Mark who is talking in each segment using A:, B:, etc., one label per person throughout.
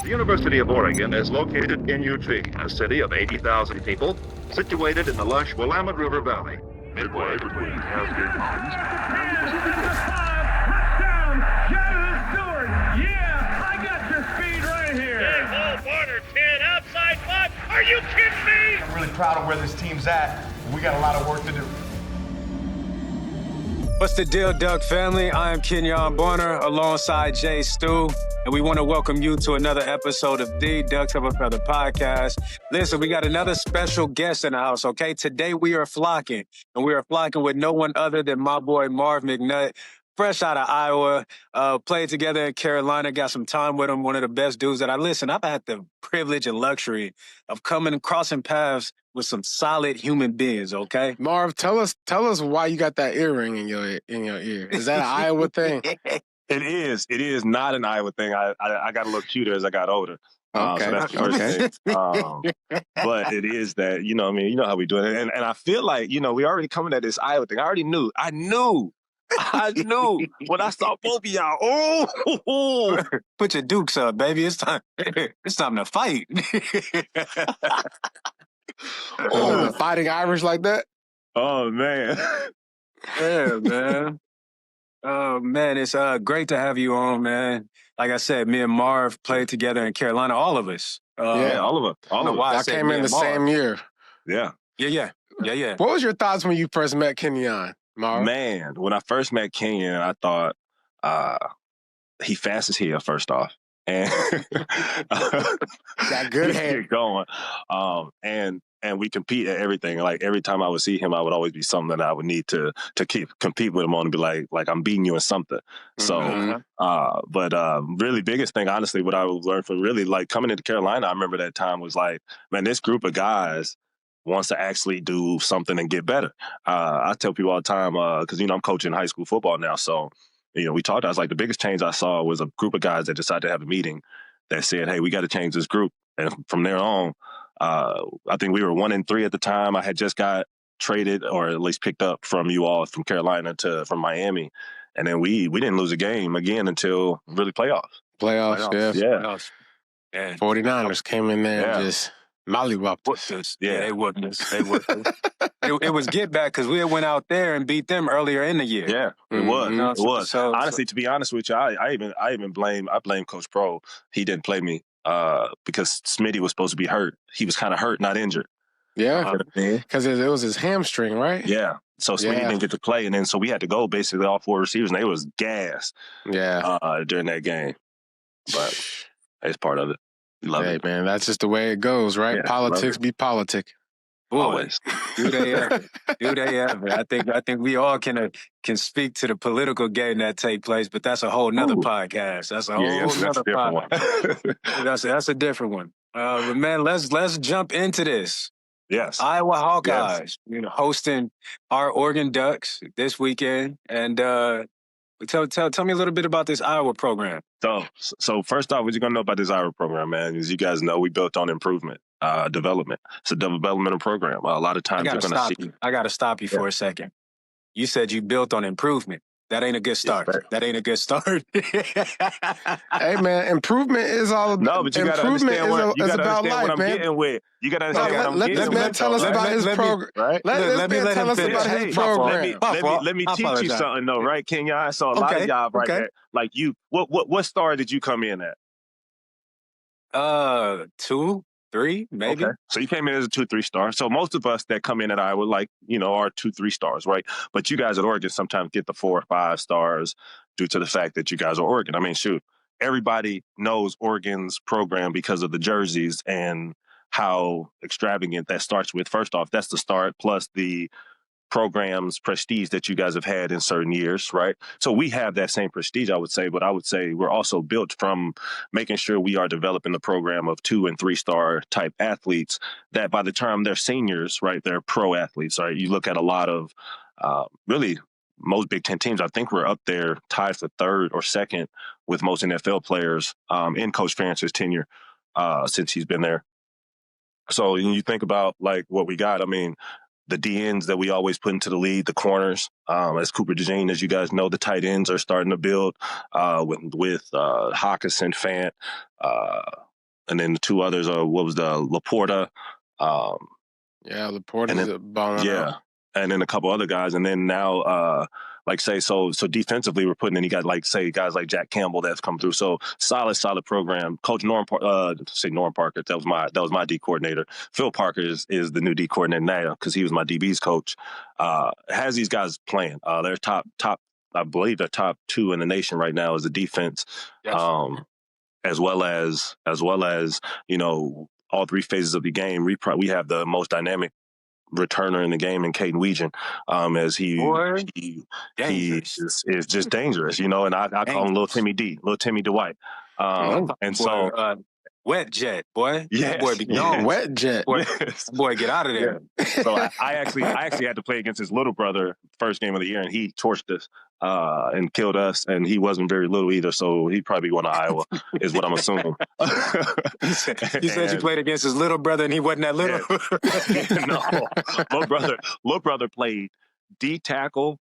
A: The University of Oregon is located in Eugene, a city of 80,000 people, situated in the lush Willamette River Valley, midway between Cascade Mountains and the Pacific Ocean.
B: Touchdown! Stewart! Yeah, I got your speed right here.
C: Hey, ball corner 10, outside 5. Are you kidding me?
D: I'm really proud of where this team's at. We got a lot of work to do.
E: What's the deal, Duck family? I am Kenjon alongside Jay Stu, and we want to welcome you to another episode of the Ducks of a Feather podcast. Listen, we got another special guest in the house, okay? Today we are flocking, and we are flocking with no one other than my boy Marvin McNutt, fresh out of Iowa, played together in Carolina, got some time with him, one of the best dudes that I've had the privilege and luxury of coming and crossing paths with some solid human beings, okay?
F: Marv, tell us why you got that earring in your ear. Is that an Iowa thing?
G: It is not an Iowa thing. I got a little cuter as I got older.
F: Okay.
G: So that's the first thing. But it is that, you know what I mean? You know how we do it. And I feel like, you know, we already coming at this Iowa thing. I knew when I saw both of y'all. Oh,
E: Put your dukes up, baby. It's time to fight.
F: Oh, fighting Irish like that?
G: oh man.
E: Yeah, man. Oh, man, it's great to have you on, man. Like I said, me and Marv played together in Carolina, all of us.
G: Yeah, all of us. All of us.
F: I came in the same year.
G: Yeah.
E: Yeah.
F: What was your thoughts when you first met Kenjon, Marv?
G: Man, when I first met Kenyon, I thought he fast as hell, first off. And
F: got good hair
G: going. And we compete at everything. Like every time I would see him, I would always be something that I would need to compete with him on and be like I'm beating you in something. So, but really biggest thing, honestly, what I learned from really like coming into Carolina, I remember that time was like, man, this group of guys wants to actually do something and get better. I tell people all the time, because, you know, I'm coaching high school football now. So, you know, we talked, I was like, the biggest change I saw was a group of guys that decided to have a meeting that said, hey, we got to change this group. And from there on, I think we were 1-3 at the time. I had just got traded or at least picked up from you all from Carolina from Miami. And then we didn't lose a game again until really playoffs.
F: Playoffs, yeah.
E: Playoffs. Yeah.
F: 49ers came in there and just mollywopped us.
E: Yeah, they whooped us. It was get back because we went out there and beat them earlier in the year.
G: Yeah, it was. It was.
E: So,
G: honestly, to be honest with you, I even blame Coach Pro. He didn't play me because Smitty was supposed to be hurt. He was kind of hurt, not injured.
F: Yeah, because it was his hamstring, right?
G: Yeah. So Smitty didn't get to play, and then so we had to go basically all four receivers, and they was gassed.
F: Yeah.
G: During that game, but it's part of it. Love it,
F: man. That's just the way it goes, right?
G: Yeah,
F: politics be politic.
G: Always.
E: Do they ever? I think we all can speak to the political game that take place, but that's a whole nother podcast. That's a whole nother podcast. That's a different one. But man, let's jump into this.
G: Yes.
E: Iowa Hawkeyes, you know, hosting our Oregon Ducks this weekend, and tell me a little bit about this Iowa program.
G: So first off, what you're gonna know about this Iowa program, man, is you guys know we built on improvement, development. It's a developmental program. A lot of times you're gonna see.
E: I gotta stop you for a second. You said you built on improvement. That ain't a good start. That ain't a good start.
F: Hey man, improvement is all.
G: No, but you gotta understand what I'm getting with. You gotta understand what I'm getting with.
F: Let man tell us about his program.
G: Right?
F: Let me tell us about his program.
G: Let me teach you something though, right, Kenyon? So a lot of y'all right there, like you. What star did you come in at?
E: 2, 3, maybe.
G: Okay. So you came in as a 2-3 star. So most of us that come in at Iowa, like, you know, are 2-3 stars, right? But you guys at Oregon sometimes get the 4 or 5 stars due to the fact that you guys are Oregon. I mean, shoot, everybody knows Oregon's program because of the jerseys and how extravagant that starts with. First off, that's the start, plus the program's prestige that you guys have had in certain years, right? So we have that same prestige, I would say, but I would say we're also built from making sure we are developing the program of 2- and 3-star type athletes that by the time they're seniors, right, they're pro athletes, right? You look at a lot of really most Big Ten teams, I think we're up there tied for 3rd or 2nd with most NFL players in Coach Ferentz's tenure since he's been there. So when you think about like what we got, I mean, the DNs that we always put into the lead, the corners, as Cooper DeJean, as you guys know, the tight ends are starting to build with Hawkinson, Fant, and then the two others are what was the Laporta.
F: Yeah, Laporta's balling
G: Yeah.
F: out.
G: And then a couple other guys. And then now, so defensively we're putting in, you got guys like Jack Campbell that's come through. So solid program. Coach Norm Parker, that was my D coordinator. Phil Parker is the new D coordinator now because he was my DB's coach. Has these guys playing. They're top, I believe they're top 2 in the nation right now as the defense.
E: Yes.
G: As well as, all 3 phases of the game. We have the most dynamic returner in the game in Caden Weegan, as he is just dangerous, and I call him Little Timmy D, Little Timmy Dwight. And so
E: wet jet, boy.
G: Yes,
E: that boy be gone.
F: Wet jet.
E: Boy, get out of there.
G: Yeah. So I actually had to play against his little brother first game of the year, and he torched us and killed us, and he wasn't very little either, so he'd probably going to Iowa, is what I'm assuming.
E: You said you played against his little brother, and he wasn't that little?
G: No, little brother played D tackle,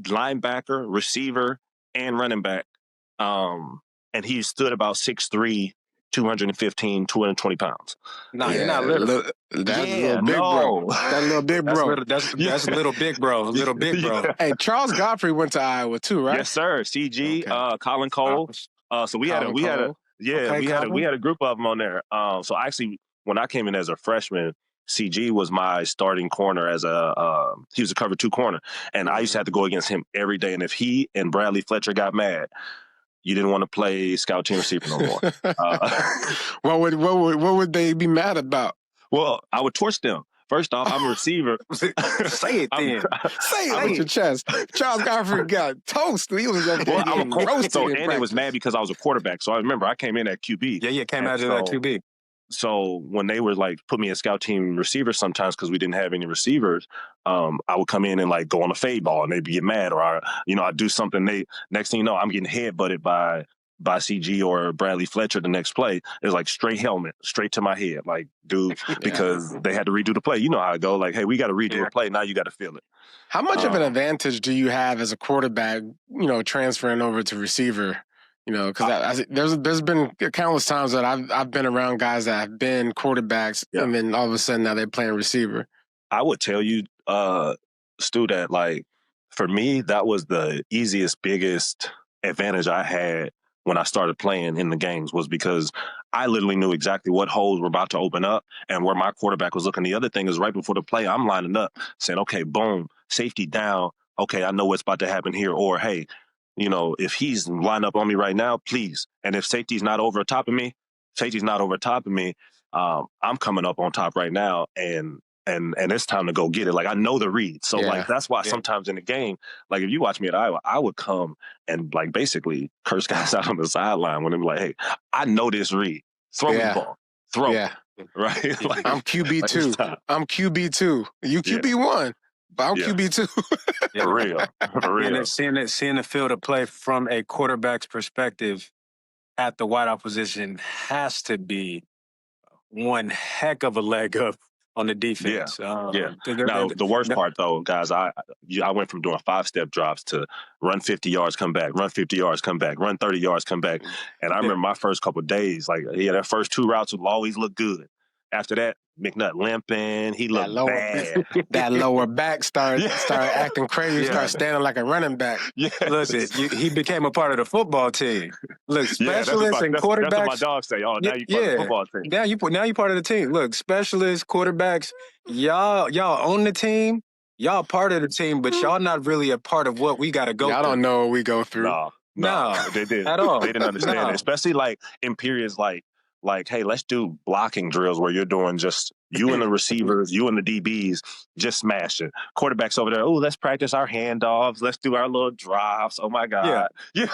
G: linebacker, receiver, and running back, and he stood about 6'3", 215, 220 pounds.
E: No, you're not little.
F: That's little big bro. That's little big bro.
E: That's little big bro. Little big bro.
F: Hey, Charles Godfrey went to Iowa too, right?
G: Yes, sir. CG, okay. Colin Cole. So we had a group of them on there. So actually, when I came in as a freshman, CG was my starting corner as he was a cover 2 corner, and I used to have to go against him every day. And if he and Bradley Fletcher got mad, you didn't want to play scout team receiver no more.
F: What would they be mad about?
G: Well, I would torch them. First off, I'm a receiver.
E: Say it then.
F: Say it with your chest. Charles Godfrey got toast. He was up there getting roasted.
G: So, and it was mad because I was a quarterback. So I remember I came in at QB.
E: Yeah, came out at QB.
G: So when they were put me in scout team receiver sometimes because we didn't have any receivers, I would come in and go on a fade ball and they'd get mad, or I'd do something. Next thing you know, I'm getting headbutted by CG or Bradley Fletcher the next play. It was straight helmet, straight to my head, because they had to redo the play. You know how it go. Hey, we got to redo a play. Now you got to feel it.
F: How much of an advantage do you have as a quarterback, transferring over to receiver? Because there's been countless times that I've been around guys that have been quarterbacks, and then all of a sudden now they're playing receiver.
G: I would tell you, Stu, that for me, that was the easiest, biggest advantage I had when I started playing in the games, was because I literally knew exactly what holes were about to open up and where my quarterback was looking. The other thing is right before the play, I'm lining up saying, okay, boom, safety down. Okay, I know what's about to happen here. Or, hey, if he's lined up on me right now, please. And if safety's not over top of me, I'm coming up on top right now, and it's time to go get it. I know the read. So that's why sometimes in the game, if you watch me at Iowa, I would come and basically curse guys out on the sideline when they're hey, I know this read. Throw me the ball. Throw it. Right?
F: I'm QB 2. I'm QB 2. You QB 1. But I'm QB 2.
G: For real.
E: And seeing the field of play from a quarterback's perspective at the wideout position has to be one heck of a leg up on the defense.
G: Now, the worst part, though, guys, I went from doing 5-step drops to run 50 yards, come back, run 50 yards, come back, run 30 yards, come back. And I remember my first couple of days, that first 2 routes would always look good. After that, McNutt limping. He looked bad.
F: That lower back started acting crazy. Started standing like a running back.
G: Yeah.
E: Listen, he became a part of the football team. Look, specialists and quarterbacks.
G: That's what my dogs say. Oh, now you part of the football team.
E: Now you part of the team. Look, specialists, quarterbacks, y'all own the team. Y'all part of the team, but y'all not really a part of what we got to go through.
F: Y'all don't know what we go through.
G: No, they didn't.
E: At all.
G: They didn't understand it. Especially in periods hey, let's do blocking drills where you're doing just you and the receivers, you and the DBs just smashing. Quarterbacks over there, let's practice our handoffs. Let's do our little drops. Oh, my God.
E: Yeah.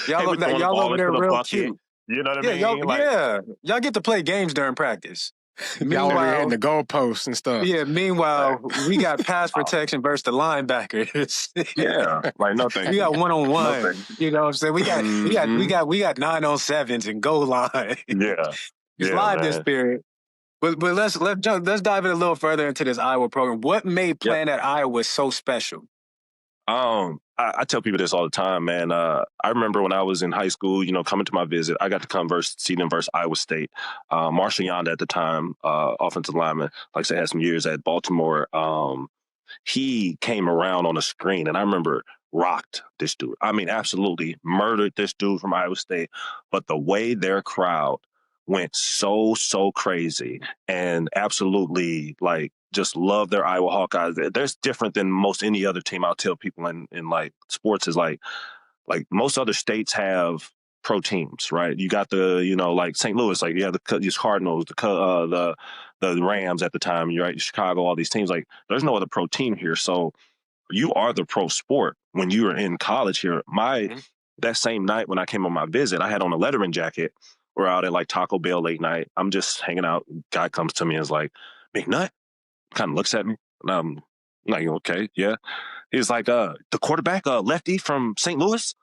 E: Y'all over there real cute.
G: You know what I mean?
E: Y'all get to play games during practice.
F: Y'all over here hitting the goalposts and stuff.
E: Yeah, meanwhile, we got pass protection versus the linebackers.
G: No thank you.
E: We got one-on-one.
G: No,
E: you know what I'm saying? We got 9-on-7s and goal line. It's live this period. But let's dive in a little further into this Iowa program. What made playing at Iowa so special?
G: I tell people this all the time, man. I remember when I was in high school, coming to my visit, I got to see them versus Iowa State. Marshall Yonda at the time, offensive lineman, like I said, had some years at Baltimore. He came around on the screen, and I remember rocked this dude. I mean, absolutely murdered this dude from Iowa State. But the way their crowd went so crazy and absolutely just love their Iowa Hawkeyes. There's different than most any other team. I'll tell people in like sports is like most other states have pro teams, right? You got the, like St. Louis, like you have these Cardinals, the Rams at the time, you're right, Chicago, all these teams. Like there's no other pro team here. So you are the pro sport when you were in college here. That same night when I came on my visit, I had on a Letterman jacket. We're out at like Taco Bell late night. I'm just hanging out. Guy comes to me and is like, McNutt? Kind of looks at me. And I'm like, okay, yeah. He's like, the quarterback, lefty from St. Louis,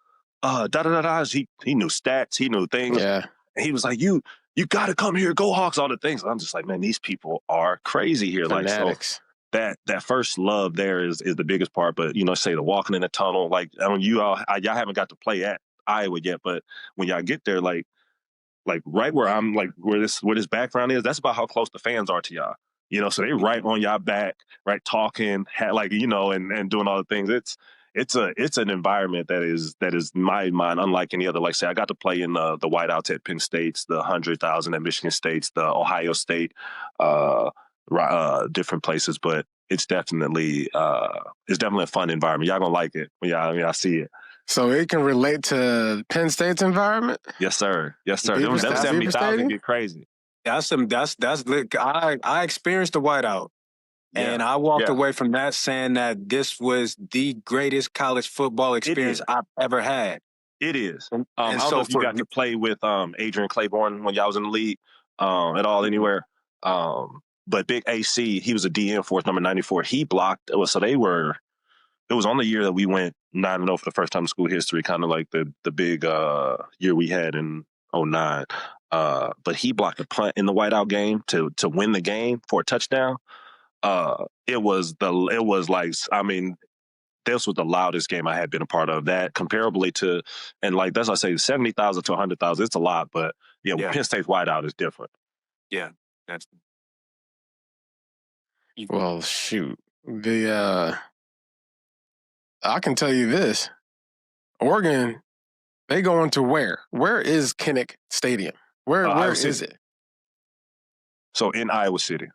G: da-da-da-da. He knew stats. He knew things.
F: Yeah.
G: And he was like, you got to come here. Go Hawks, all the things. I'm just like, man, these people are crazy here.
F: Fanatics.
G: Like, so that first love there is the biggest part. But, say the walking in the tunnel, like, I mean, y'all haven't got to play at Iowa yet, but when y'all get there, like right where I'm, like where this background is, that's about how close the fans are to y'all. So they right on y'all back, right, talking, and doing all the things. It's an environment that is my mind unlike any other. Like say, I got to play in the whiteouts at Penn State's, the 100,000 at Michigan State's, the Ohio State, different places, but it's definitely a fun environment. Y'all gonna like it when y'all see it.
F: So it can relate to Penn State's environment?
G: Yes, sir. Them 70,000 get crazy.
E: That's lit. I experienced the whiteout, and I walked away from that saying that this was the greatest college football experience I've ever had.
G: It is. I don't know if you got to play with Adrian Claiborne when y'all was in the league at all anywhere. But Big AC, he was a DN for us, number 94. He blocked. It was on the year that we went 9-0 for the first time in school history, kind of like the big year we had in 2009. But he blocked a punt in the whiteout game to win the game for a touchdown. It was like, I mean, this was the loudest game I had been a part of. That comparably to, and like that's what I say, 70,000 to 100,000. It's a lot, but Penn State's whiteout is different.
E: Yeah, that's.
F: Well, shoot, I can tell you this: Oregon, they going to where? Where is Kinnick Stadium? Where is it?
G: So in Iowa City.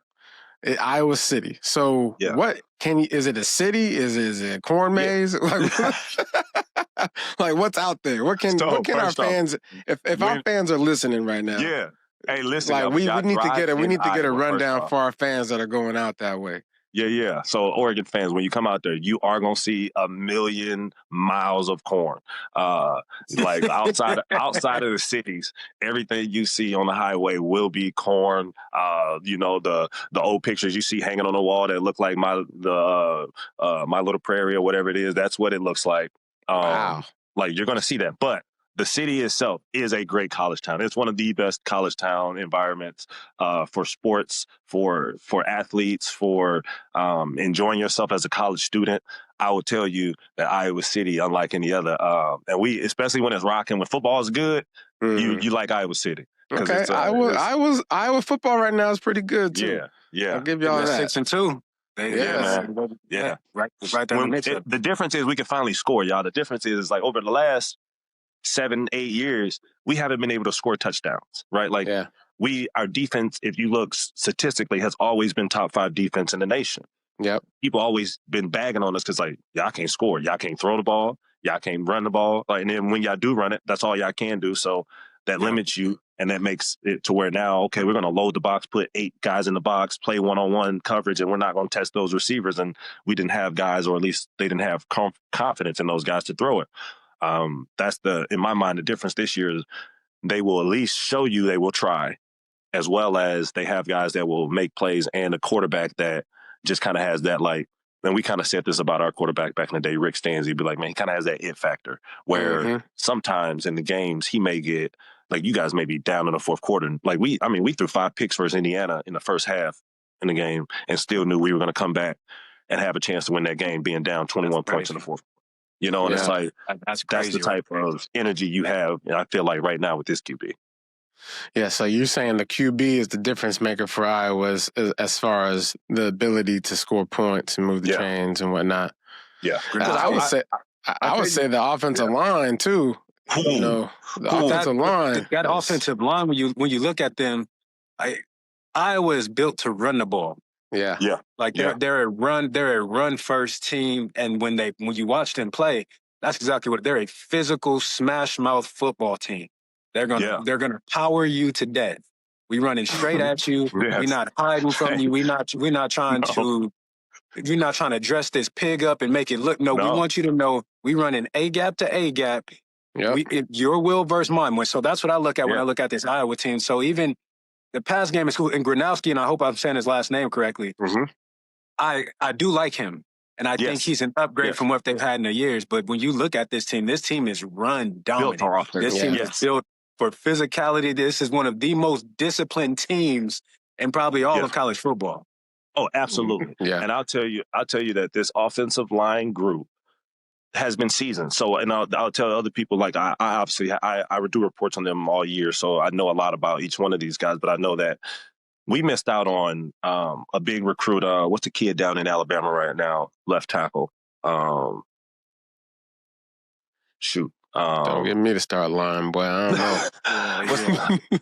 F: Iowa City. So what is it a city? Is it a corn maze? Yeah. Like what's out there? What can our fans if our fans are listening right now?
G: Yeah. Hey, listen.
F: Like we need to get a rundown for our fans that are going out that way.
G: Yeah. So Oregon fans, when you come out there, you are gonna see 1,000,000 miles of corn. Like outside of the cities, everything you see on the highway will be corn. The old pictures you see hanging on the wall that look like my Little Prairie or whatever it is. That's what it looks like.
F: Wow.
G: Like you're gonna see that, but the city itself is a great college town. It's one of the best college town environments for sports, for athletes, for enjoying yourself as a college student. I would tell you that Iowa City, unlike any other, and we, especially when it's rocking, when football is good, you like Iowa City.
F: Okay, Iowa football right now is pretty good too.
G: Yeah.
F: I'll give y'all that.
E: 6-2.
G: Yeah.
E: Right there.
G: The difference is we can finally score, y'all. The difference is like over the last 7-8 years, we haven't been able to score touchdowns, right? Like our defense, if you look statistically, has always been top 5 defense in the nation.
F: Yep.
G: People always been bagging on us because like y'all can't score, y'all can't throw the ball, y'all can't run the ball. Like, and then when y'all do run it, that's all y'all can do. So that limits you, and that makes it to where now, okay, we're going to load the box, put 8 guys in the box, play one-on-one coverage, and we're not going to test those receivers. And we didn't have guys, or at least they didn't have confidence in those guys to throw it. That's in my mind, the difference this year is they will at least show you they will try, as well as they have guys that will make plays and a quarterback that just kind of has that, like, and we kind of said this about our quarterback back in the day, Rick Stanzi. He'd be like, man, he kind of has that it factor where sometimes in the games he may get, like, you guys may be down in the fourth quarter. Like we threw 5 picks versus Indiana in the first half in the game and still knew we were going to come back and have a chance to win that game being down 21 points in the fourth. You know, and it's like
E: That's
G: that's
E: crazy.
G: the type of energy you have. And I feel like right now with this QB.
F: Yeah, so you're saying the QB is the difference maker for Iowa as far as the ability to score points and move the chains and whatnot.
G: Yeah,
F: Because I would say the offensive line too. You know, the offensive line.
E: That offensive line, when you look at them, Iowa is built to run the ball.
F: Yeah.
E: Like they're a run first team, and when you watch them play, that's exactly what they're, a physical smash mouth football team. They're gonna power you to death. We running straight at you.
G: Yes.
E: We're not hiding from you. We're not trying to. You're not trying to dress this pig up and make it look. No, we want you to know we running A gap to A gap.
F: Yep.
E: Your will versus mine. So that's what I look at when I look at this Iowa team. So even the pass game is cool. And Gronowski, and I hope I'm saying his last name correctly, I do like him. And I think he's an upgrade from what they've had in the years. But when you look at this team is run dominant. This team is built for physicality. This is one of the most disciplined teams in probably all of college football.
G: Oh, absolutely.
F: Yeah.
G: And I'll tell you that this offensive line group has been seasoned. So, and I'll tell other people, like I obviously do reports on them all year, so I know a lot about each one of these guys. But I know that we missed out on a big recruit. What's the kid down in Alabama right now? Left tackle.
F: Don't get me to start lying, boy. I don't know.
G: What's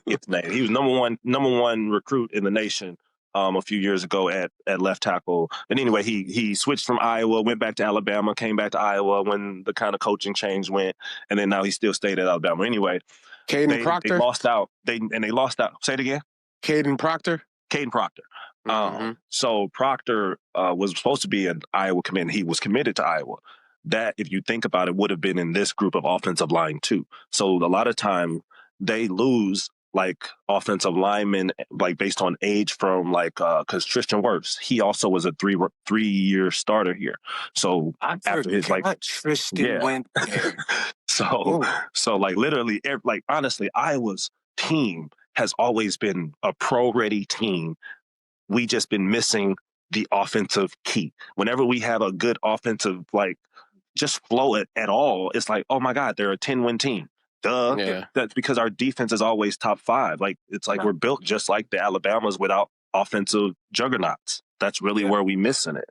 G: his name? He was number one recruit in the nation a few years ago at left tackle. And anyway, he switched from Iowa, went back to Alabama, came back to Iowa when the kind of coaching change went, and then now he still stayed at Alabama. Anyway,
F: Caden Proctor?
G: They lost out. They lost out. Say it again.
F: Caden Proctor?
G: Caden Proctor. So Proctor was supposed to be an Iowa commit. He was committed to Iowa. That, if you think about it, would have been in this group of offensive line too. So a lot of time they lose like offensive linemen, like based on age from because Tristan Wirfs, he also was a three-year starter here. So after his
E: Tristan went there.
G: so like literally, like honestly, Iowa's team has always been a pro-ready team. We just been missing the offensive key. Whenever we have a good offensive, just flow it at all, it's like, oh my God, they're a 10-win team. Duh.
F: Yeah.
G: That's because our defense is always top 5. Like, it's like we're built just like the Alabamas without offensive juggernauts. That's really where we missing it.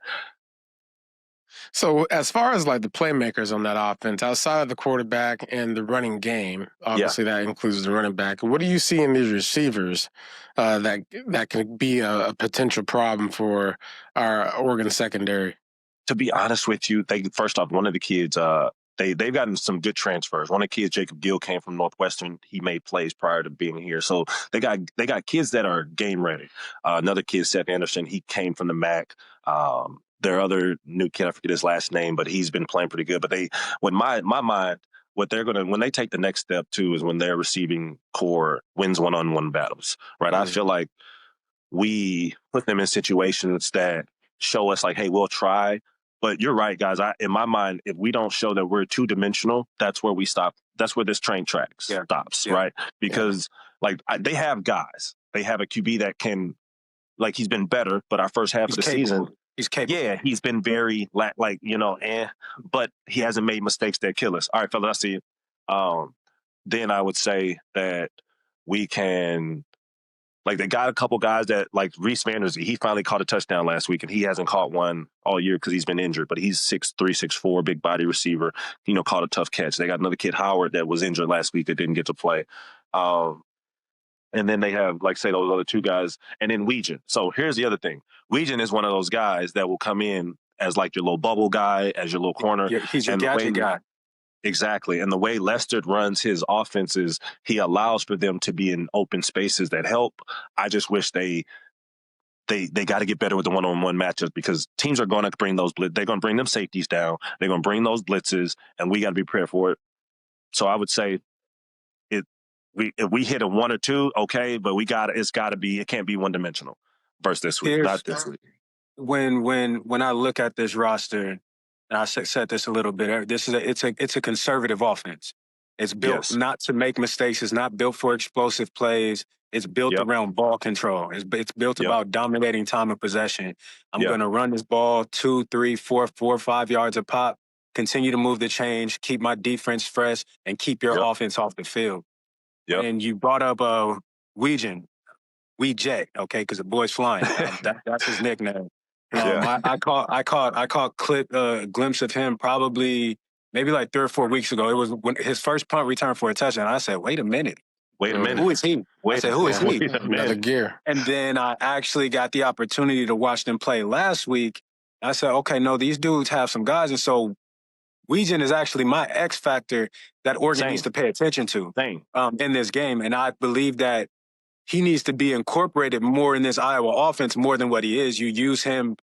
F: So as far as like the playmakers on that offense, outside of the quarterback and the running game, obviously that includes the running back, what do you see in these receivers that can be a potential problem for our Oregon secondary?
G: To be honest with you, first off, one of the kids, they've gotten some good transfers. One of the kids, Jacob Gill, came from Northwestern. He made plays prior to being here. So they got kids that are game ready. Another kid, Seth Anderson, he came from the MAC. Their other new kid, I forget his last name, but he's been playing pretty good. But my mind, what they're gonna, when they take the next step too, is when their receiving core wins one-on-one battles. Right? I feel like we put them in situations that show us like, hey, we'll try. But you're right, guys. In my mind, if we don't show that we're two-dimensional, that's where we stop. That's where this train tracks stops, right? Because they have guys. They have a QB that can, he's been better, but our first half of the season,
E: he's capable.
G: Yeah, he's been very but he hasn't made mistakes that kill us. All right, fellas, I see it. Then I would say that we can. They got a couple guys that, like Reese Vandersee, he finally caught a touchdown last week, and he hasn't caught one all year because he's been injured. But he's 6'3", 6'4", big body receiver. Caught a tough catch. They got another kid, Howard, that was injured last week that didn't get to play. And then they have, those other two guys. And then Weejan. So here's the other thing. Weejan is one of those guys that will come in as your little bubble guy, as your little corner.
E: Yeah, he's your gadget guy.
G: Exactly. And the way Lester runs his offense is he allows for them to be in open spaces that help. I just wish they got to get better with the one-on-one matchups, because teams are going to bring those they're going to bring them safeties down. They're going to bring those blitzes, and we got to be prepared for it. So I would say if we hit a 1 or 2, okay, but it can't be one-dimensional versus this week, not this week.
E: When I look at this roster, and I said this a little bit, it's a conservative offense. It's built not to make mistakes. It's not built for explosive plays. It's built around ball control. It's built about dominating time of possession. I'm going to run this ball 2, 3, 4, 5 yards a pop. continue to move the change, keep my defense fresh, and keep your offense off the field.
G: Yep.
E: And you brought up Weejan, Jet, okay, because the boy's flying. That's his nickname. I caught a glimpse of him probably maybe like 3 or 4 weeks ago. It was when his first punt return for a touchdown. I said, wait a minute. Who is he? Who is he?
F: Another gear.
E: And then I actually got the opportunity to watch them play last week. I said, okay, no, these dudes have some guys. And so Weejan is actually my X factor that Oregon needs to pay attention to in this game. And I believe that he needs to be incorporated more in this Iowa offense more than what he is. You use him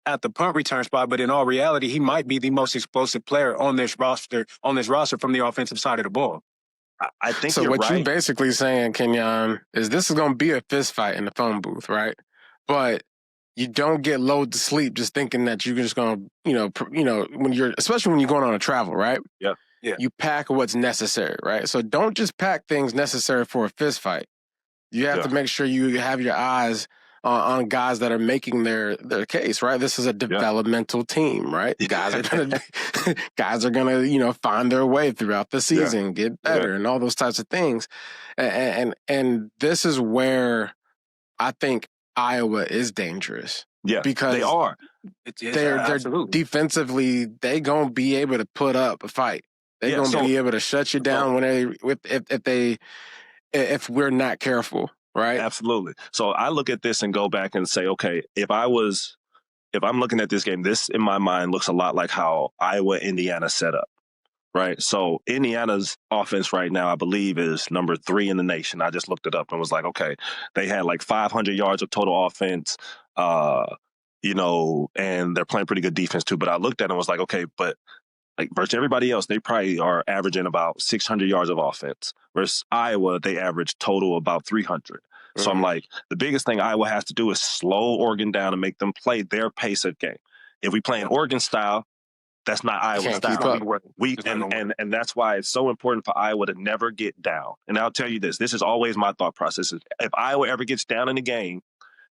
E: at the punt return spot, but in all reality, he might be the most explosive player on this roster from the offensive side of the ball.
G: I think
F: so.
G: You're
F: What
G: right.
F: you basically saying, Kenjon, is this is going to be a fist fight in the phone booth, right? But you don't get lulled to sleep just thinking that you're just going to, especially when you're going on a travel, right?
G: Yeah.
F: You pack what's necessary, right? So don't just pack things necessary for a fist fight. You have to make sure you have your eyes on guys that are making their case, right? This is a developmental team, right? Guys are gonna find their way throughout the season, get better, and all those types of things. And this is where I think Iowa is dangerous.
G: Yeah,
F: because
G: they are.
F: They're defensively, they gonna be able to put up a fight. They're gonna be able to shut you down if we're not careful, right?
G: Absolutely. So I look at this and go back and say, okay, if I'm looking at this game, this in my mind looks a lot like how Iowa, Indiana set up, right? So Indiana's offense right now, I believe, is number 3 in the nation. I just looked it up and was like, okay, they had like 500 yards of total offense, and they're playing pretty good defense too. But I looked at it and was like, okay, but like versus everybody else, they probably are averaging about 600 yards of offense. Versus Iowa, they average total about 300. So I'm like, the biggest thing Iowa has to do is slow Oregon down and make them play their pace of game. If we play an Oregon style, that's not Iowa style. And that's why it's so important for Iowa to never get down. And I'll tell you this is always my thought process. If Iowa ever gets down in the game,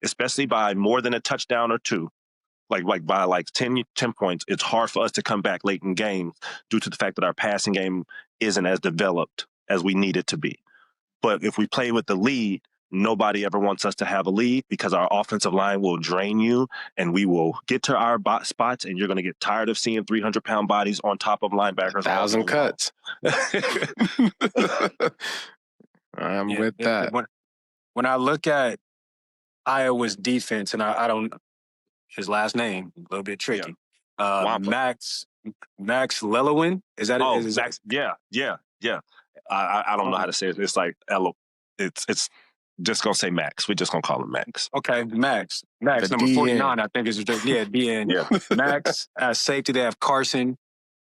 G: especially by more than a touchdown or two, like by 10 points, it's hard for us to come back late in games due to the fact that our passing game isn't as developed as we need it to be. But if we play with the lead, nobody ever wants us to have a lead because our offensive line will drain you and we will get to our spots and you're going to get tired of seeing 300-pound bodies on top of linebackers.
F: 1,000 cuts. I'm with that.
E: When I look at Iowa's defense, and I don't, his last name, a little bit tricky. Max Lelowin, is that it? Is
G: Max, yeah. I don't know how to say it. It's like it's just gonna say Max. We're just gonna call him Max.
E: Okay, Max, number 49, I think is DN.
G: Yeah.
E: Max as safety. They have Carson,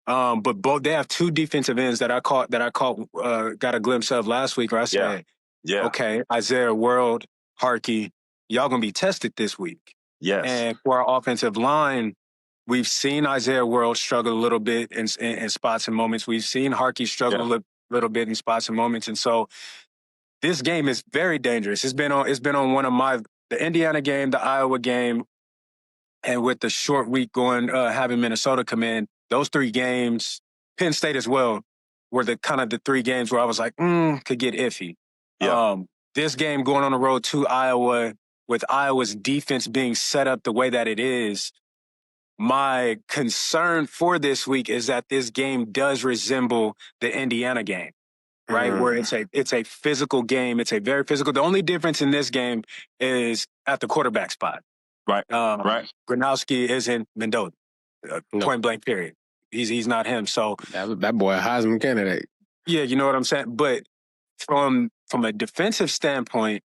E: but both they have 2 defensive ends that I caught got a glimpse of last week. Where I said, okay, Isaiah World, Harkey, y'all gonna be tested this week.
G: Yes.
E: And for our offensive line, we've seen Isaiah World struggle a little bit in spots and moments. We've seen Harkey struggle a little bit in spots and moments. And so this game is very dangerous. It's been on one of the Indiana game, the Iowa game, and with the short week going, having Minnesota come in, those 3 games, Penn State as well, were the 3 games where I was like, could get iffy.
G: Yeah.
E: This game going on the road to Iowa, with Iowa's defense being set up the way that it is, my concern for this week is that this game does resemble the Indiana game, right? Where it's a physical game. It's a very physical. The only difference in this game is at the quarterback spot.
G: Right.
E: Gronowski isn't Mendoza. Point blank, period. He's not him. So
F: that boy, a Heisman candidate.
E: Yeah, you know what I'm saying? But from a defensive standpoint,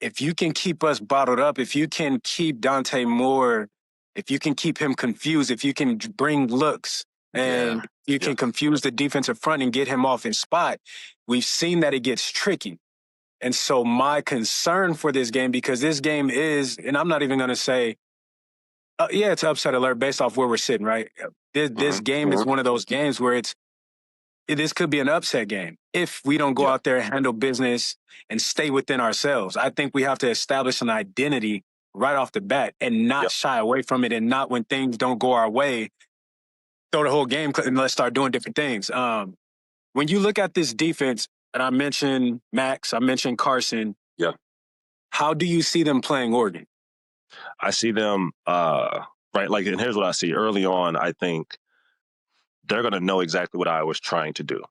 E: if you can keep us bottled up, if you can keep Dante Moore, if you can keep him confused, if you can bring looks and you can confuse the defensive front and get him off his spot, we've seen that it gets tricky. And so my concern for this game, because this game is, and I'm not even going to say, it's upset alert based off where we're sitting, right? This game is one of those games where this could be an upset game if we don't go out there and handle business and stay within ourselves. I think we have to establish an identity right off the bat and not shy away from it, and not when things don't go our way, throw the whole game and let's start doing different things. When you look at this defense, and I mentioned Max, I mentioned Carson.
G: Yeah.
E: How do you see them playing Oregon?
G: I see them, right, like, and here's what I see. Early on, I think they're going to know exactly what I was trying to do.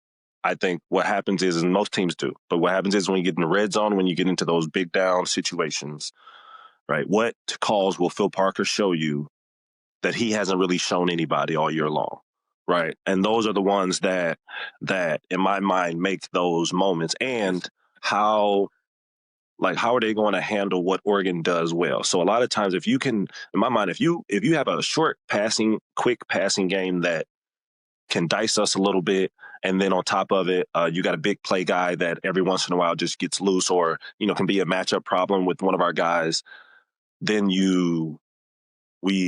G: I think what happens is, and most teams do, but what happens is when you get in the red zone, when you get into those big down situations, right, what calls will Phil Parker show you that he hasn't really shown anybody all year long, right? And those are the ones that in my mind make those moments. And how are they going to handle what Oregon does well? So a lot of times, if you can, in my mind, if you have a quick passing game that can dice us a little bit, and then on top of it, you got a big play guy that every once in a while just gets loose, or can be a matchup problem with one of our guys, then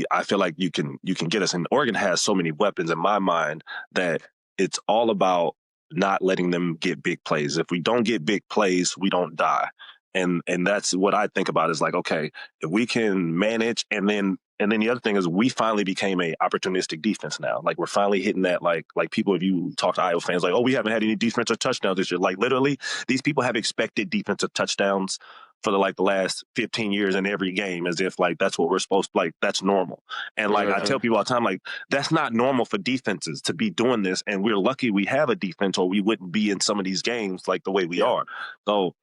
G: I feel like you can get us. And Oregon has so many weapons in my mind that it's all about not letting them get big plays. If we don't get big plays, we don't die. And that's what I think about, is like, okay, if we can manage, and then the other thing is, we finally became a opportunistic defense now. Like, we're finally hitting that, like people, if you talk to Iowa fans, like, oh, we haven't had any defensive touchdowns this year. Like, literally, these people have expected defensive touchdowns for the last 15 years in every game, as if that's what we're supposed to, that's normal. And I tell people all the time, that's not normal for defenses to be doing this. And we're lucky we have a defense, or we wouldn't be in some of these games like the way we are. So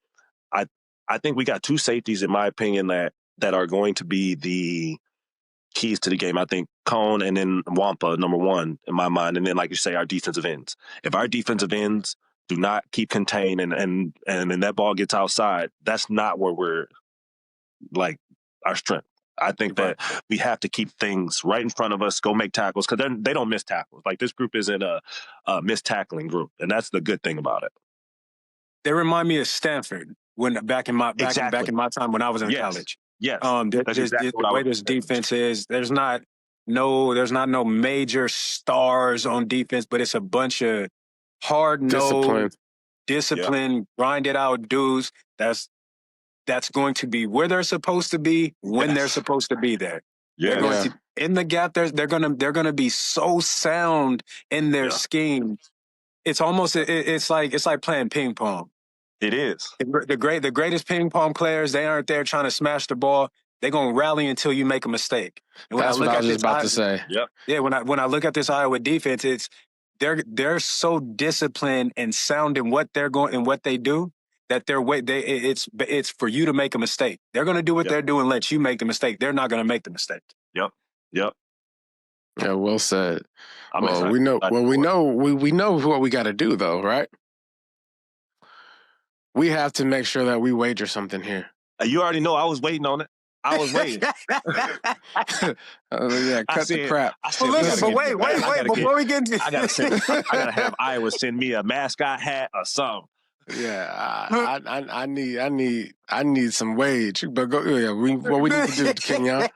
G: I think we got two safeties, in my opinion, that are going to be the keys to the game. I think Cone and then Wampa, number one, in my mind. And then, like you say, our defensive ends. If our defensive ends do not keep contained and that ball gets outside, that's not where we're our strength. I think that we have to keep things right in front of us, go make tackles, because they don't miss tackles. This group isn't a miss tackling group, and that's the good thing about it.
E: They remind me of Stanford back in my time when I was in college.
G: Yes.
E: The way this defense is, there's not no major stars on defense, but it's a bunch of hard-nosed, disciplined, grinded out dudes. That's going to be where they're supposed to be when they're supposed to be there. Yeah. In the gap, they're gonna be so sound in their scheme. It's almost it's like playing ping pong.
G: It is.
E: The greatest ping pong players, they aren't there trying to smash the ball. They're gonna rally until you make a mistake. And
F: that's what I was just about to say.
G: Yep.
E: Yeah. When I look at this Iowa defense, they're so disciplined and sound in what they're going and what they do, that it's for you to make a mistake. They're gonna do what they're doing. Let you make the mistake. They're not gonna make the mistake.
G: Yep.
F: Yeah, well said. We know what we got to do, though, right? We have to make sure that we wager something here.
G: You already know I was waiting on it. I was waiting.
F: Cut the crap.
E: Listen, but wait, before we get into
G: I gotta have Iowa send me a mascot hat or something.
F: Yeah, I need some wage. But go, what we need to do, Kenyon.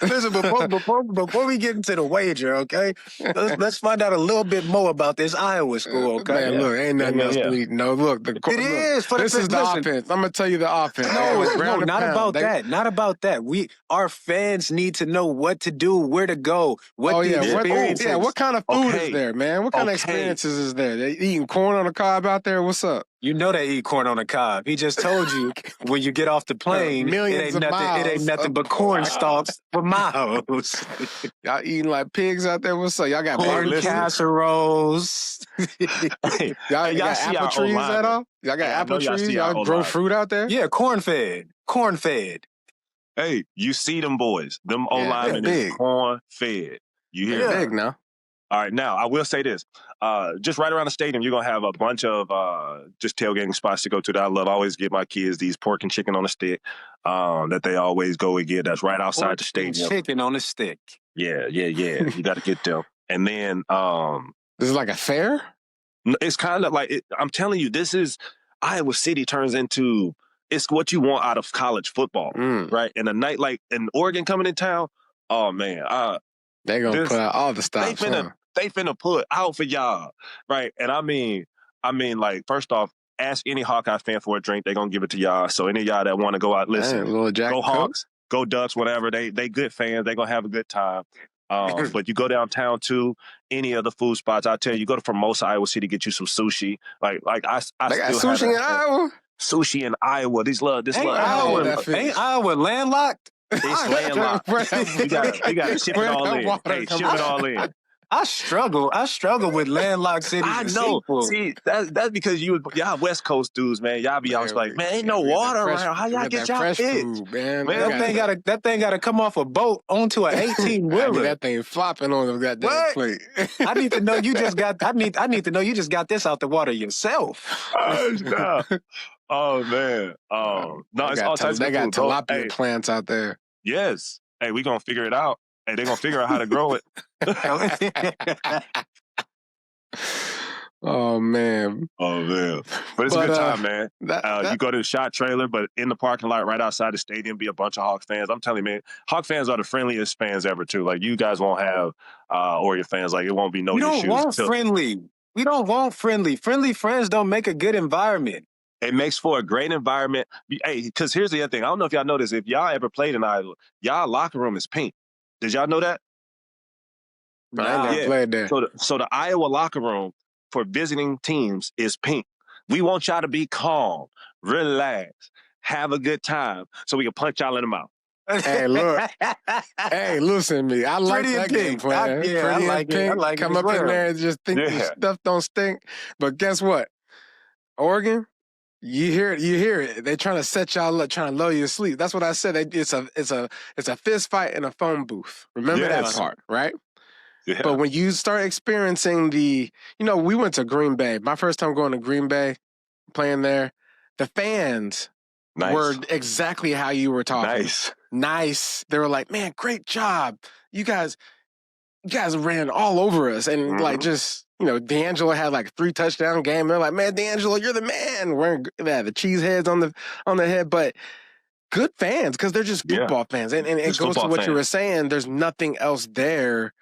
E: Listen, before we get into the wager, okay? Let's find out a little bit more about this Iowa school, okay?
F: Man, look, ain't nothing else to eat. No, look. This is the offense. I'm going to tell you the offense.
E: No, not about that. Not about that. Our fans need to know what to do, where to go, what the experience is.
F: What kind of food is there, man? What kind of experiences is there? They eating corn on the cob out there? What's up?
E: You know they eat corn on the cob. He just told you when you get off the plane, it ain't nothing but corn stalks for miles.
F: Y'all eating like pigs out there? What's up? Y'all got
E: corn casseroles.
F: y'all got apple trees at all? Y'all got apple trees? Y'all grow fruit out there?
E: Yeah, corn fed.
G: Hey, you see them boys. Them O-linemen is corn fed. You hear
F: that? Big now.
G: All right, now, I will say this. Just right around the stadium, you're going to have a bunch of just tailgating spots to go to that I love. I always give my kids these pork and chicken on a stick that they always go and get. That's right outside the stadium.
E: Chicken on a stick.
G: Yeah. You got to get them. And then...
F: this is like a fair?
G: It's kind of like... I'm telling you, this is... Iowa City turns into... It's what you want out of college football, right? And a night like... And Oregon coming in town, oh, man.
F: They're going to put out all the stops.
G: They finna put out for y'all, right? And I mean, like, first off, ask any Hawkeye fan for a drink. They're going to give it to y'all. So any of y'all that want to go out, listen, go Hawks, go Ducks, whatever. They good fans. They're going to have a good time. But you go downtown to any of the food spots. I tell you, go to Formosa, Iowa City, get you some sushi. I
F: They got
G: still
F: sushi in Iowa.
G: Sushi in Iowa. This
E: Ain't Iowa landlocked?
G: It's landlocked. We got to ship it all in. Hey, ship it all in.
E: I struggle with landlocked cities.
G: I know. See, that's because y'all West Coast dudes, man. Y'all be always like, man, ain't no water around. How y'all get y'all fish?
F: Man,
E: that thing got to come off a boat onto an 18-wheeler.
F: That thing flopping on that damn plate.
E: I need to know you just got. I need to know you just got this out the water yourself.
G: Oh man. No, it's all types of
F: They got
G: food,
F: tilapia plants out there.
G: Yes. Hey, we gonna figure it out. Hey, they're gonna figure out how to grow it.
F: Oh man.
G: But it's a good time, man. You go to the shot trailer, but in the parking lot right outside the stadium be a bunch of Hawks fans. I'm telling you, man, Hawk fans are the friendliest fans ever too. Like you guys won't have Oriole fans. Like it won't be no issues.
E: We don't want friendly. We don't want friendly. Friendly friends don't make a good environment.
G: It makes for a great environment. Hey, because here's the other thing. I don't know if y'all noticed. If y'all ever played in Iowa, y'all locker room is pink. Did y'all know that?
F: I never played there.
G: So the Iowa locker room for visiting teams is pink. We want y'all to be calm, relax, have a good time, so we can punch y'all in the mouth.
F: Hey, look. Hey, listen to me. I like that game plan.
E: I like it. I like
F: Come
E: it
F: up in there and just think this stuff don't stink. But guess what? Oregon, you hear it. They're trying to set y'all up, trying to lull you to sleep. That's what I said. It's a fist fight in a phone booth. Remember that part, right?
G: Yeah.
F: But when you start experiencing we went to Green Bay. My first time going to Green Bay, playing there, the fans were exactly how you were talking. Nice. They were like, man, great job. You guys ran all over us. And like just, D'Angelo had like 3 touchdown game. They're like, man, D'Angelo, you're the man. Wearing the cheese heads on the head. But good fans, because they're just football fans. And it goes to what you were saying. There's nothing else there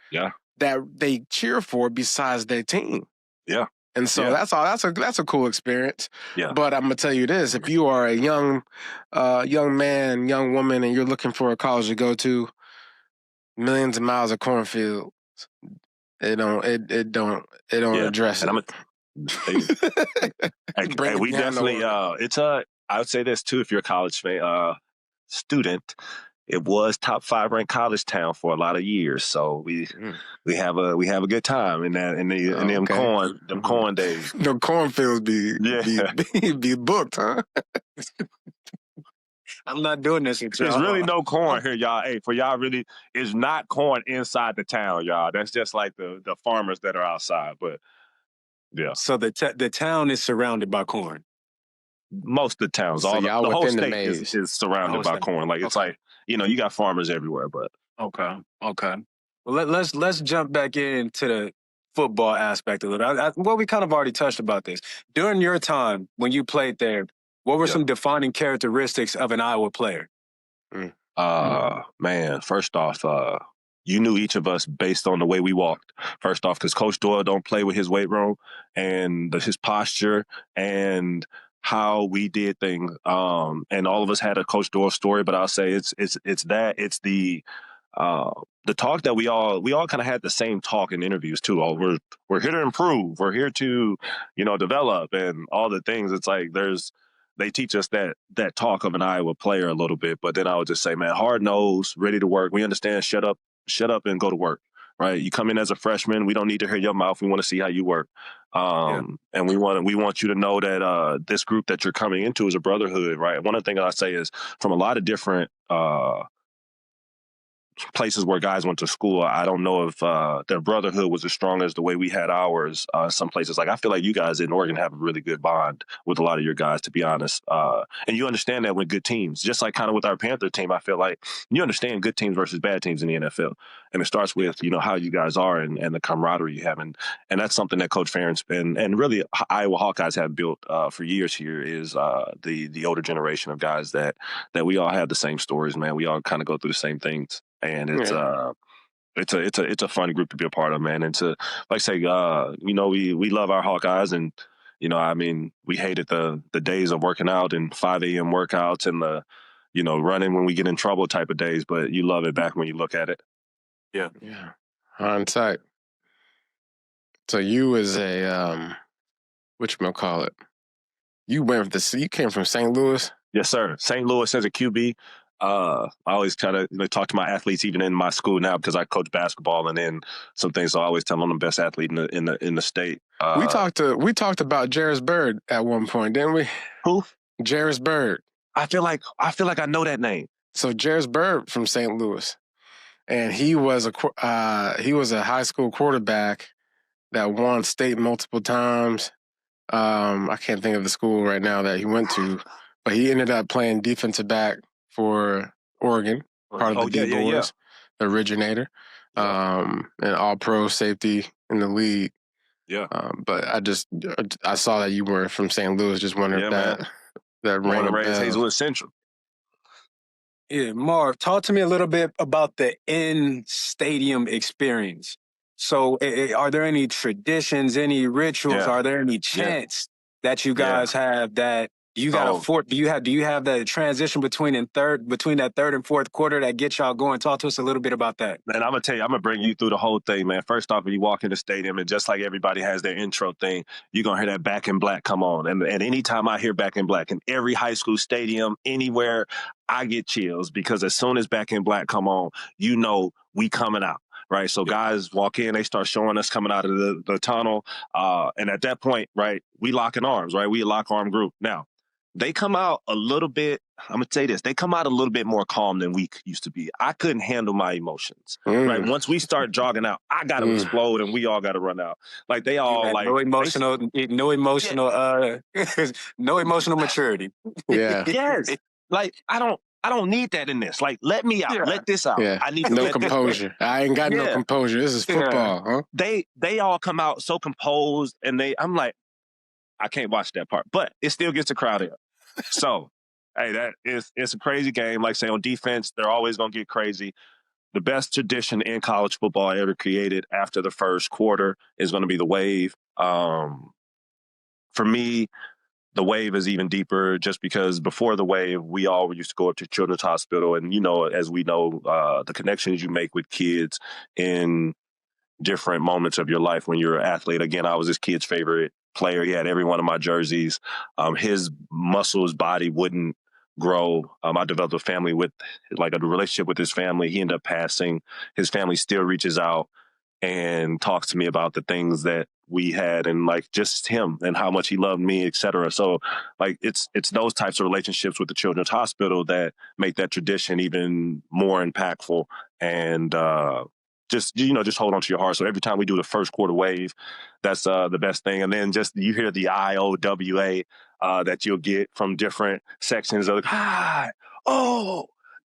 F: that they cheer for besides their team.
G: Yeah.
F: And so that's all. That's a cool experience.
G: Yeah.
F: But I'm gonna tell you this: if you are a young man, young woman, and you're looking for a college to go to, millions of miles of cornfields, it don't address it.
G: We definitely I would say this too: if you're a college student, it was top 5 ranked college town for a lot of years. So we have a good time in them corn days.
F: The cornfields be booked, huh?
E: I'm not doing this.
G: There's really no corn here, y'all. Hey, for y'all, really, it's not corn inside the town, y'all. That's just like the farmers that are outside. But yeah.
E: So the town is surrounded by corn.
G: Most of the towns,
F: So
G: the whole
F: within the
G: state
F: maze.
G: is surrounded by corn. Like it's like you got farmers everywhere. But
E: Okay. Well, let's jump back into the football aspect a little. Well, we kind of already touched about this. During your time when you played there, what were some defining characteristics of an Iowa player?
G: Man, first off, you knew each of us based on the way we walked. First off, because Coach Doyle don't play with his weight room and his posture and how we did things. And all of us had a Coach Doyle story, but I'll say it's the talk that we all kind of had the same talk in interviews too. We're here to improve. We're here to, develop and all the things. It's like they teach us that talk of an Iowa player a little bit, but then I would just say, man, hard nosed, ready to work. We understand. Shut up and go to work. Right? You come in as a freshman. We don't need to hear your mouth. We want to see how you work. And we want you to know that this group that you're coming into is a brotherhood. Right? One of the things I say is from a lot of different places where guys went to school, I don't know if their brotherhood was as strong as the way we had ours. Some places, like I feel like you guys in Oregon have a really good bond with a lot of your guys, to be honest. And you understand that with good teams, just like kind of with our Panther team. I feel like you understand good teams versus bad teams in the NFL, and it starts with how you guys are and the camaraderie you have, and that's something that Coach Ferentz and really Iowa Hawkeyes have built for years here is the older generation of guys that we all have the same stories, man. We all kind of go through the same things. And it's a fun group to be a part of, man. And to like say, we love our Hawkeyes, and we hated the days of working out and 5 a.m. workouts and the running when we get in trouble type of days. But you love it back when you look at it. Yeah.
F: Yeah. Hindsight. So you was a whatchamacallit? You came from St. Louis?
G: Yes, sir. St. Louis as a QB. I always try to talk to my athletes, even in my school now, because I coach basketball and then some things. So I always tell them I'm the best athlete in the state.
F: We talked about Jarris Bird at one point, didn't we?
G: Who?
F: Jarris Bird.
G: I feel like I know that name.
F: So Jarris Bird from St. Louis, and he was a high school quarterback that won state multiple times. I can't think of the school right now that he went to, but he ended up playing defensive back for Oregon, part of the D-Boys, the originator, and all-pro safety in the league.
G: Yeah.
F: But I saw that you were from St. Louis. Just wondered if that rang a bell.
G: Hazelwood Central.
E: Yeah, Marv, talk to me a little bit about the in-stadium experience. So are there any traditions, any rituals?
G: Yeah.
E: Are there any chants that you guys have that you got do you have that transition between that third and fourth quarter that gets y'all going? Talk to us a little bit about that.
G: And I'm going to tell you, I'm going to bring you through the whole thing, man. First off, when you walk in the stadium, and just like everybody has their intro thing, you're going to hear that Back in Black come on. And anytime I hear Back in Black in every high school stadium, anywhere, I get chills because as soon as Back in Black come on, you know we coming out. Right. So guys walk in, they start showing us coming out of the tunnel. And at that point, right, we lock in arms, right? We a lock arm group. Now, they come out a little bit, I'm going to say this, they come out a little bit more calm than we used to be. I couldn't handle my emotions, right? Once we start jogging out, I got to explode and we all got to run out. Like they all like.
E: No emotional maturity.
F: Yeah.
G: Yes. Like I don't need that in this. Like, let me out. Yeah. Let this out.
F: Yeah.
G: I need to
F: no composure. I ain't got no composure. This is football, huh?
G: They all come out so composed, and I'm like, I can't watch that part, but it still gets the crowd in. So, hey, it's a crazy game. Like say on defense, they're always gonna get crazy. The best tradition in college football ever created after the first quarter is going to be the wave. For me, the wave is even deeper just because before the wave, we all used to go up to Children's Hospital. And, as we know, the connections you make with kids in different moments of your life when you're an athlete. Again, I was this kid's favorite player. He had every one of my jerseys. His muscles, body wouldn't grow. I developed a relationship with his family. He ended up passing. His family still reaches out and talks to me about the things that we had and like just him and how much he loved me, et cetera. So like it's those types of relationships with the Children's Hospital that make that tradition even more impactful and just hold on to your heart. So every time we do the first quarter wave, that's the best thing. And then just you hear the IOWA that you'll get from different sections of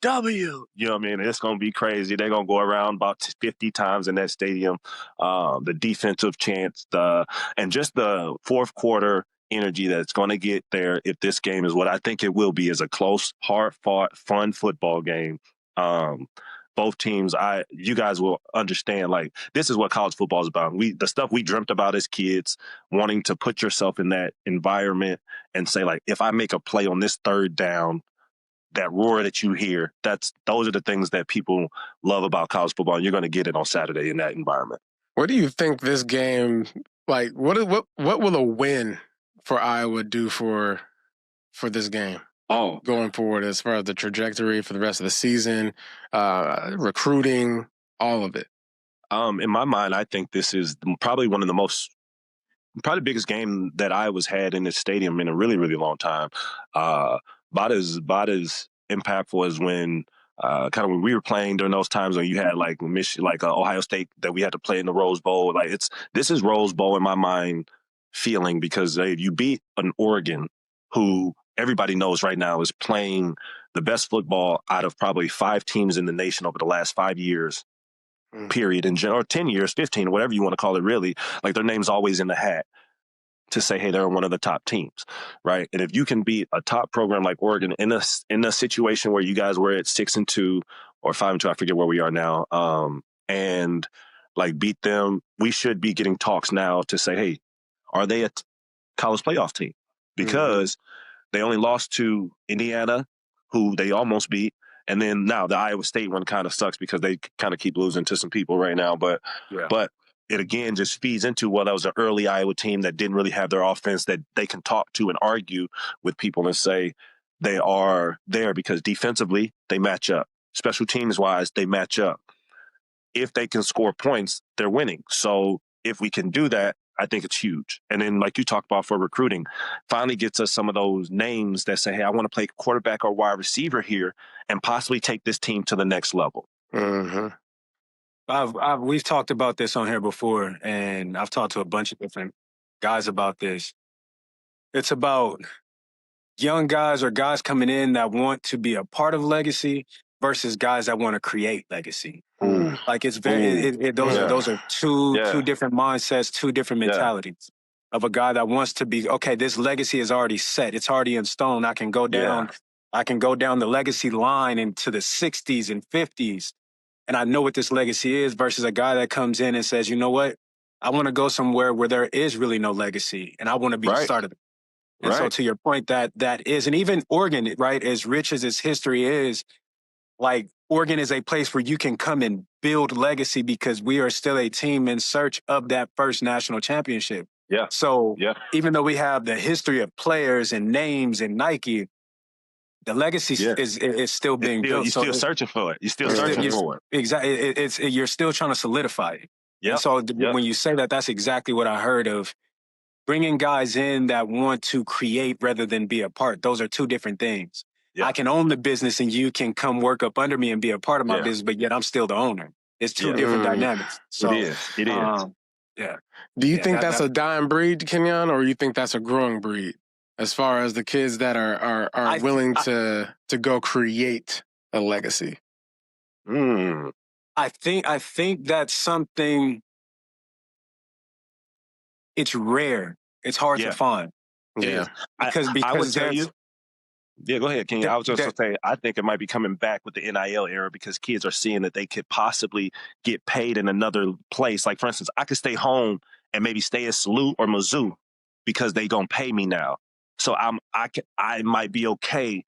G: W. You know what I mean? It's going to be crazy. They're going to go around about 50 times in that stadium. The defensive chants, and just the fourth quarter energy that's going to get there if this game is what I think it will be, is a close, hard-fought, fun football game. Both teams, you guys will understand, like, this is what college football is about. The stuff we dreamt about as kids, wanting to put yourself in that environment and say, like, if I make a play on this third down, that roar that you hear, those are the things that people love about college football, and you're going to get it on Saturday in that environment.
F: What do you think this game, like, what will a win for Iowa do for this game? Going forward as far as the trajectory for the rest of the season, recruiting, all of it?
G: In my mind, I think this is probably one of the biggest game that Iowa's had in this stadium in a really, really long time. About as impactful as when when we were playing during those times when you had like Ohio State that we had to play in the Rose Bowl. Like this is Rose Bowl in my mind feeling, because you beat an Oregon who everybody knows right now is playing the best football out of probably 5 teams in the nation over the last 5 years, period, or 10 years, 15, whatever you want to call it, really. Like their name's always in the hat to say, hey, they're one of the top teams, right? And if you can beat a top program like Oregon in a situation where you guys were at 6-2 or 5-2, I forget where we are now, and like beat them, we should be getting talks now to say, hey, are they a college playoff team? Because they only lost to Indiana, who they almost beat, And then now the Iowa State one kind of sucks because they kind of keep losing to some people right now. But it again just feeds into, well, that was an early Iowa team that didn't really have their offense that they can talk to and argue with people and say they are there because defensively they match up. Special teams wise, they match up. If they can score points, they're winning. So if we can do that, I think it's huge. And then, like you talked about for recruiting, finally gets us some of those names that say, hey, I want to play quarterback or wide receiver here and possibly take this team to the next level.
F: Mm-hmm.
E: We've talked about this on here before, and I've talked to a bunch of different guys about this. It's about young guys or guys coming in that want to be a part of legacy versus guys that want to create legacy.
G: Ooh.
E: Like it's very those are two different mindsets, two different mentalities of a guy that wants to be, okay, this legacy is already set. It's already in stone. I can go down the legacy line into the 60s and 50s. And I know what this legacy is versus a guy that comes in and says, you know what? I want to go somewhere where there is really no legacy and I want to be the start of it. And so to your point, that is, and even Oregon, right, as rich as its history is, like Oregon is a place where you can come and build legacy because we are still a team in search of that first national championship.
G: Yeah.
E: So even though we have the history of players and names and Nike, the legacy is still being built.
G: You're still searching for it. You're still searching for it.
E: Exactly. You're still trying to solidify it.
G: Yeah.
E: So when you say that, that's exactly what I heard of bringing guys in that want to create rather than be a part. Those are two different things. Yeah. I can own the business and you can come work up under me and be a part of my business, but yet I'm still the owner. It's two different dynamics. So
G: it is.
E: Yeah.
F: Do you think that's a dying breed, Kenyon, or you think that's a growing breed? As far as the kids that are willing to go create a legacy.
E: I think that's something. It's rare. It's hard to find.
F: Yeah,
E: because
G: I would tell you. Yeah, go ahead, King. I was just going to say, I think it might be coming back with the NIL era because kids are seeing that they could possibly get paid in another place. Like, for instance, I could stay home and maybe stay at Salute or Mizzou because they going to pay me now. So I might be okay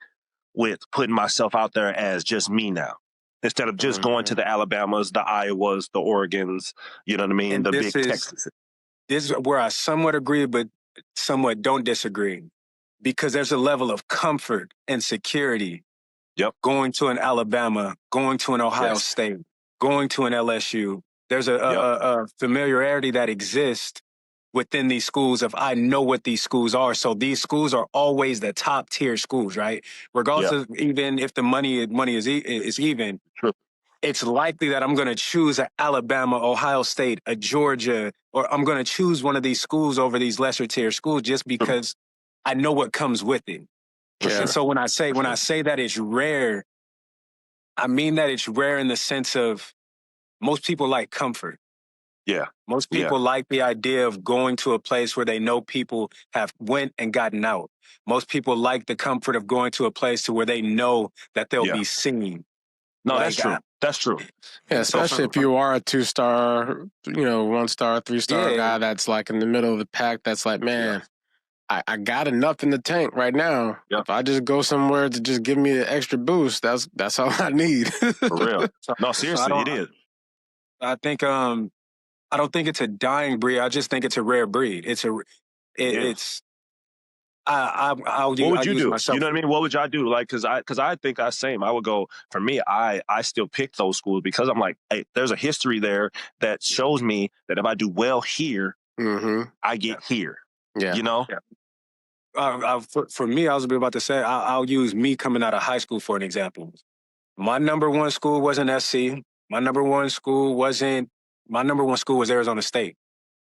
G: with putting myself out there as just me now instead of just going to the Alabamas, the Iowas, the Oregons, you know what I mean?
E: And
G: the big Texas.
E: This is where I somewhat agree, but somewhat don't disagree. Because there's a level of comfort and security going to an Alabama, going to an Ohio State, going to an LSU. There's a familiarity that exists within these schools of I know what these schools are. So these schools are always the top tier schools, right? Regardless of even if the money is even, it's likely that I'm going to choose an Alabama, Ohio State, a Georgia, or I'm going to choose one of these schools over these lesser tier schools just because I know what comes with it. And so when I say that it's rare, I mean that it's rare in the sense of most people like comfort.
G: Yeah.
E: Most people like the idea of going to a place where they know people have went and gotten out. Most people like the comfort of going to a place to where they know that they'll be seen.
G: No, that's true. That's true.
F: Yeah, especially if you are a 2-star, 1-star, 3-star guy that's like in the middle of the pack that's like, man, I got enough in the tank right now. If I just go somewhere to just give me an extra boost, that's all I need.
G: For real. No, seriously, it is.
E: I think I don't think it's a dying breed. I just think it's a rare breed. What
G: would you do? You know what I mean? What would y'all do? Like, because I think I same. I would go, for me, I still pick those schools because I'm like, hey, there's a history there that shows me that if I do well here, I get here.
E: Yeah.
G: You know?
E: Yeah. For me, I was about to say, I'll use me coming out of high school for an example. My number one school wasn't SC. My number one school was Arizona State.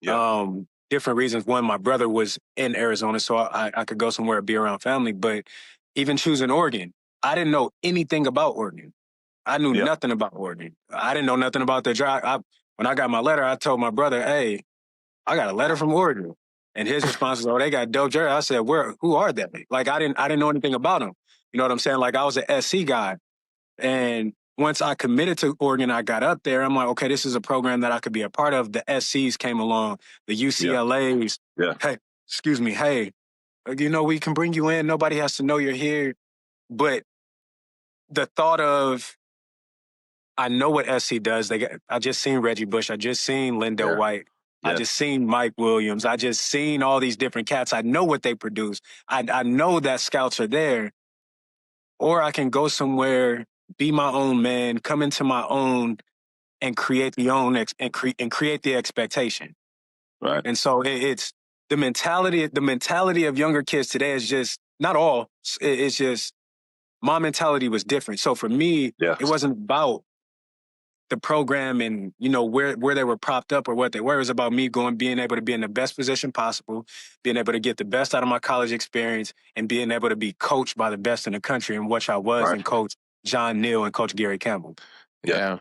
E: Yeah. Different reasons. One, my brother was in Arizona, so I could go somewhere and be around family. But even choosing Oregon, I didn't know anything about Oregon. I knew nothing about Oregon. I didn't know nothing about the drive. When I got my letter, I told my brother, hey, I got a letter from Oregon. And his response was, oh, they got dope jerseys. I said, who are they? Like, I didn't know anything about them. You know what I'm saying? Like, I was an SC guy. And once I committed to Oregon, I got up there. I'm like, okay, this is a program that I could be a part of. The SCs came along, the UCLAs.
G: Yeah.
E: Hey, excuse me. Hey, we can bring you in. Nobody has to know you're here. But the thought of, I know what SC does. I just seen Reggie Bush. I just seen Lindell White. I
G: Yes.
E: just seen Mike Williams. I just seen all these different cats. I know what they produce. I know that scouts are there. Or I can go somewhere, be my own man, come into my own, and create create the expectation.
G: Right.
E: And so it's the mentality. The mentality of younger kids today is just not all. It's just my mentality was different. So for me, it wasn't about the program and, you know, where they were propped up or what they were. It was about me being able to be in the best position possible, being able to get the best out of my college experience, and being able to be coached by the best in the country, and which I was, and Coach John Neal and Coach Gary Campbell.
F: Yeah.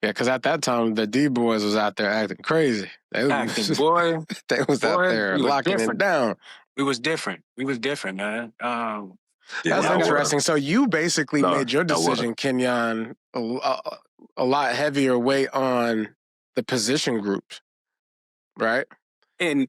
F: Yeah, because at that time, the D-boys was out there acting crazy. They was out there locking it down.
E: We was different. Man.
F: That's interesting. So you basically made your decision, Kenjon, a lot heavier weight on the position groups, right?
E: And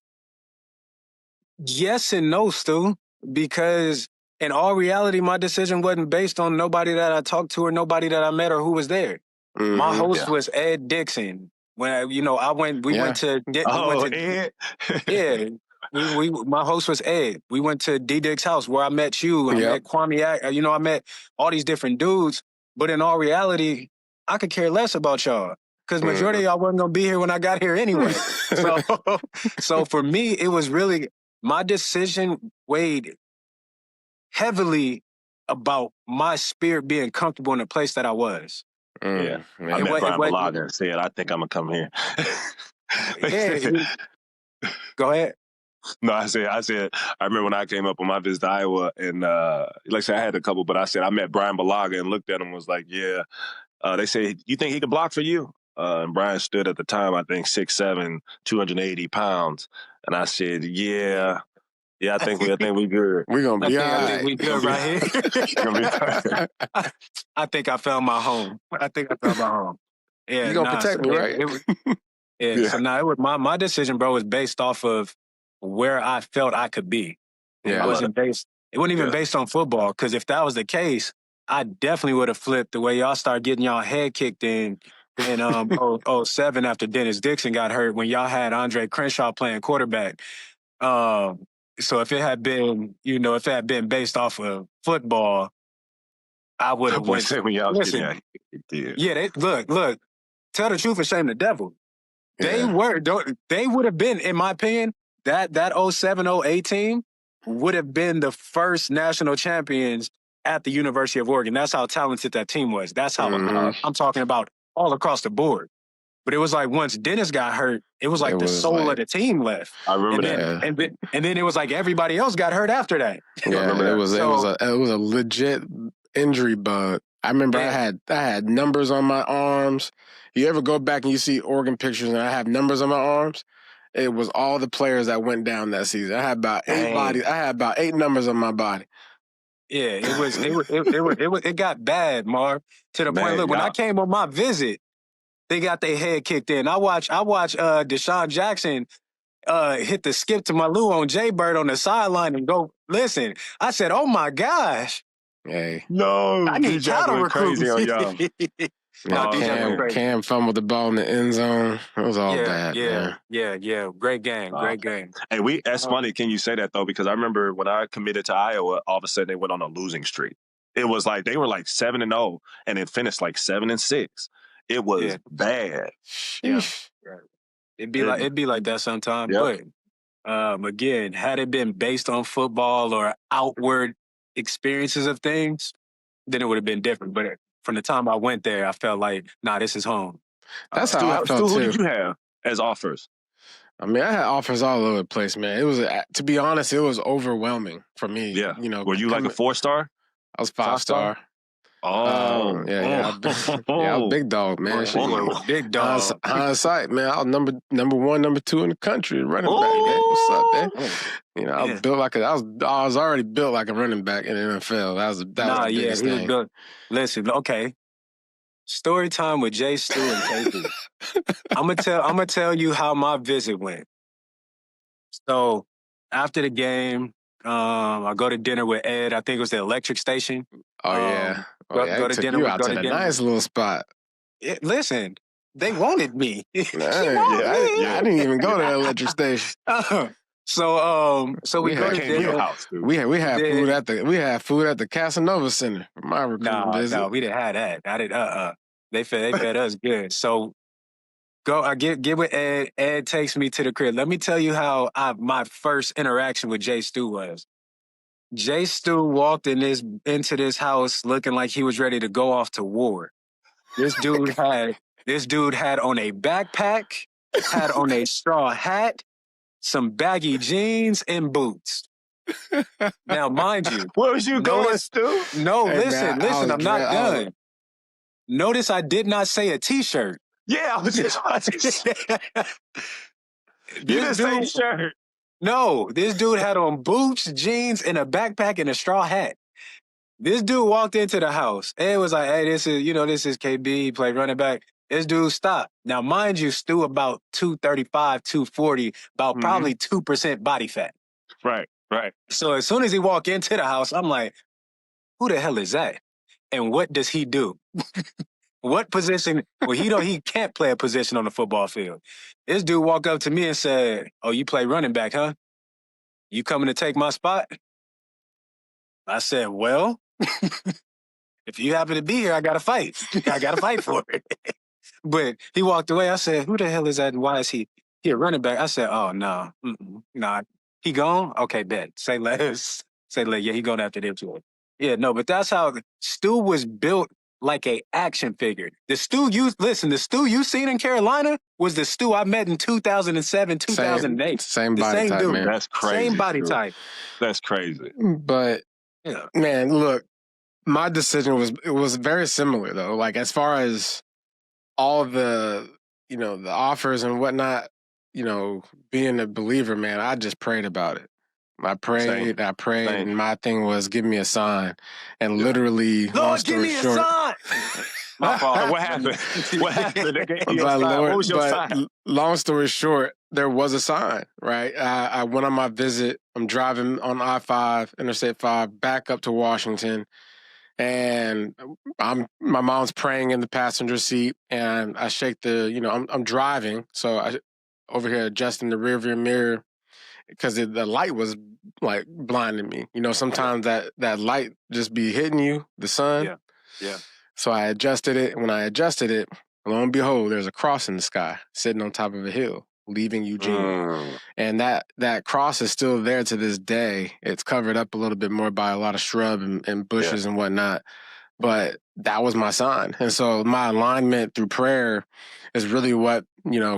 E: yes and no, Stu, because in all reality, my decision wasn't based on nobody that I talked to or nobody that I met or who was there. Mm-hmm. My host was Ed Dixon. When we went to
G: Ed.
E: Yeah. My host was Ed. We went to D-Dick's house where I met you. I met Kwame. You know, I met all these different dudes. But in all reality, I could care less about y'all because majority of y'all wasn't going to be here when I got here anyway. So for me, it was really my decision weighed heavily about my spirit being comfortable in the place that I was.
G: I met Brian Balaga and said, I think I'm going to come here.
E: Go ahead.
G: No, I said, I remember when I came up on my visit to Iowa, and like I said, I had a couple, but I said, I met Brian Balaga and looked at him and was like, yeah. They said, you think he could block for you? And Brian stood at the time, I think, 6'7", 280 pounds. And I said, yeah, I think we good.
F: We're going to be all right.
E: I think we good right here. I think I found my home. Yeah,
F: you're going to protect me, right?
E: So now it was my decision, bro, was based off of where I felt I could be.
F: Yeah,
E: it wasn't even based on football, because if that was the case, I definitely would have flipped the way y'all started getting y'all head kicked in 07 after Dennis Dixon got hurt when y'all had Andre Crenshaw playing quarterback. So if it had been, based off of football, I would have went.
G: Listen,
E: look, tell the truth and shame the devil. They would have been, in my opinion, that 07-08 team would have been the first national champions at the University of Oregon. That's how talented that team was. That's how I'm talking about all across the board. But it was like once Dennis got hurt, it was like the soul of the team left.
G: I remember that.
E: And then it was like everybody else got hurt after that.
F: Yeah, it was a legit injury bug. I remember I had numbers on my arms. You ever go back and you see Oregon pictures and I have numbers on my arms? It was all the players that went down that season. I had about 8 bodies. I had about 8 numbers on my body.
E: Yeah, it got bad, Marv. To the point, look, when I came on my visit, they got their head kicked in. I watched Deshaun Jackson hit the skip to my Lou on Jay Bird on the sideline and go, listen, I said, oh my gosh.
F: Hey.
G: No,
E: I need title recruits.
G: Crazy on y'all.
F: Cam fumbled the ball in the end zone. It was all bad.
E: Yeah. Great game.
G: Hey, that's funny. Can you say that though? Because I remember when I committed to Iowa, all of a sudden they went on a losing streak. It was like they were like 7-0, and it finished like 7-6. It was bad.
E: Yeah, it'd be like that sometimes.
G: Yep.
E: But again, had it been based on football or outward experiences of things, then it would have been different. But from the time I went there, I felt like, nah, this is home.
F: That's how I felt too.
G: Who did you have as offers?
F: I mean, I had offers all over the place, man. It was, to be honest, it was overwhelming for me.
G: Yeah. Were you like a 4-star?
F: I was 5-star.
G: Oh.
F: Yeah, I was big dog, man.
E: Big dog.
F: Hindsight, man. I was number 1, number 2 in the country, running back. Man. What's up, man? I was built I was already built like a running back in the NFL. That was the biggest thing.
E: Was good. Listen, okay. Story time with Jay, Stu, and KP. I'm gonna tell you how my visit went. So after the game, I go to dinner with Ed. I think it was the electric station.
F: Oh, yeah.
E: Go
F: It
E: to
F: took
E: dinner
F: you
E: with
F: out to the nice little spot.
E: Listen, they wanted me.
F: I didn't even go to the electric station.
E: So we go to
G: came to your
E: dinner.
G: house, dude.
F: We had food at the Casanova Center for my recruiting visit.
E: No, we didn't have that. I did. They fed us good. So I get with Ed. Ed takes me to the crib. Let me tell you how my first interaction with Jay Stu was. Jay Stu walked into this house looking like he was ready to go off to war. This dude had on a backpack, had on a straw hat, some baggy jeans, and boots. Now, mind you,
G: where was you going, Stu?
E: No,
F: Hey,
E: listen,
F: man,
E: I'm not done. Notice I did not say a T-shirt.
G: Yeah, I was just watching. You didn't say shirt.
E: No, this dude had on boots, jeans, and a backpack and a straw hat. This dude walked into the house. Ed was like, hey, this is KB. He played running back. This dude stopped. Now, mind you, Stu about 235, 240, about probably 2% body fat.
G: Right.
E: So as soon as he walked into the house, I'm like, who the hell is that? And what does he do? What position? Well, he can't play a position on the football field. This dude walked up to me and said, oh, you play running back, huh? You coming to take my spot? I said, well, if you happen to be here, I got to fight. I got to fight for it. But he walked away. I said, who the hell is that? And why is he a running back? I said, oh, no. Nah. He gone? Okay, bet. Say less. Yeah, he going after them too. Yeah, no, but that's how Stu was built like a action figure. The Stu you seen in Carolina was the Stu I met in 2007, 2008.
F: Same body type,
E: dude.
F: man.
G: That's crazy.
E: Same body type.
G: That's crazy.
F: But, man, look, my decision was very similar, though. Like, as far as all the, the offers and whatnot, being a believer, man, I just prayed about it. I prayed, and my thing was, give me a sign. And literally, long story short,
E: a sign!
G: My fault. What happened? What was your sign?
F: Long story short, there was a sign, right? I went on my visit. I'm driving on I-5, Interstate 5, back up to Washington. And my mom's praying in the passenger seat, and I shake I'm driving, so I over here adjusting the rearview mirror because the light was like blinding me. Sometimes that light just be hitting you, the sun.
E: Yeah.
F: So I adjusted it. When I adjusted it, lo and behold, there's a cross in the sky sitting on top of a hill, leaving Eugene. And that cross is still there to this day. It's covered up a little bit more by a lot of shrub and bushes and whatnot. But that was my sign. And so my alignment through prayer is really what,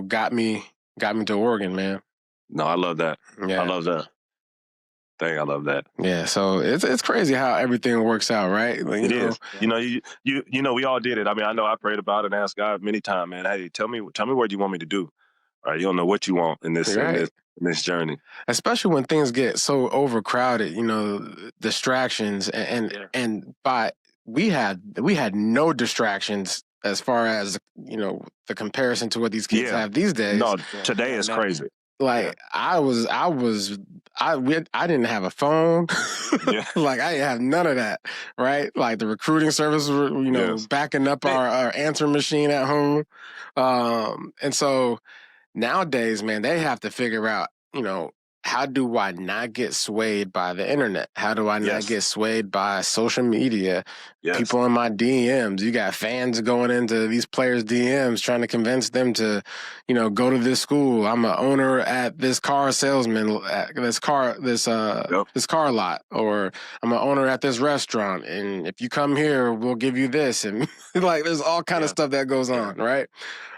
F: got me to Oregon, man.
G: No, I love that.
F: Yeah.
G: I love that. I love that.
F: Yeah, so it's crazy how everything works out, right? Like,
G: it is. We all did it. I mean, I know I prayed about it and asked God many times, man, hey, tell me what you want me to do. All right, you don't know what you want in this journey. Especially
F: when things get so overcrowded, distractions but we had no distractions as far as, the comparison to what these kids have these days.
G: No, today is crazy.
F: Like I didn't have a phone. Like I didn't have none of that, right? Like the recruiting service were, backing up our answer machine at home. And so nowadays, man, they have to figure out, how do I not get swayed by the internet? How do I not get swayed by social media? People in my DMs. You got fans going into these players' DMs trying to convince them to, go to this school. I'm an owner at this car salesman at this car lot, or I'm an owner at this restaurant. And if you come here, we'll give you this. And like, there's all kind of stuff that goes on, right?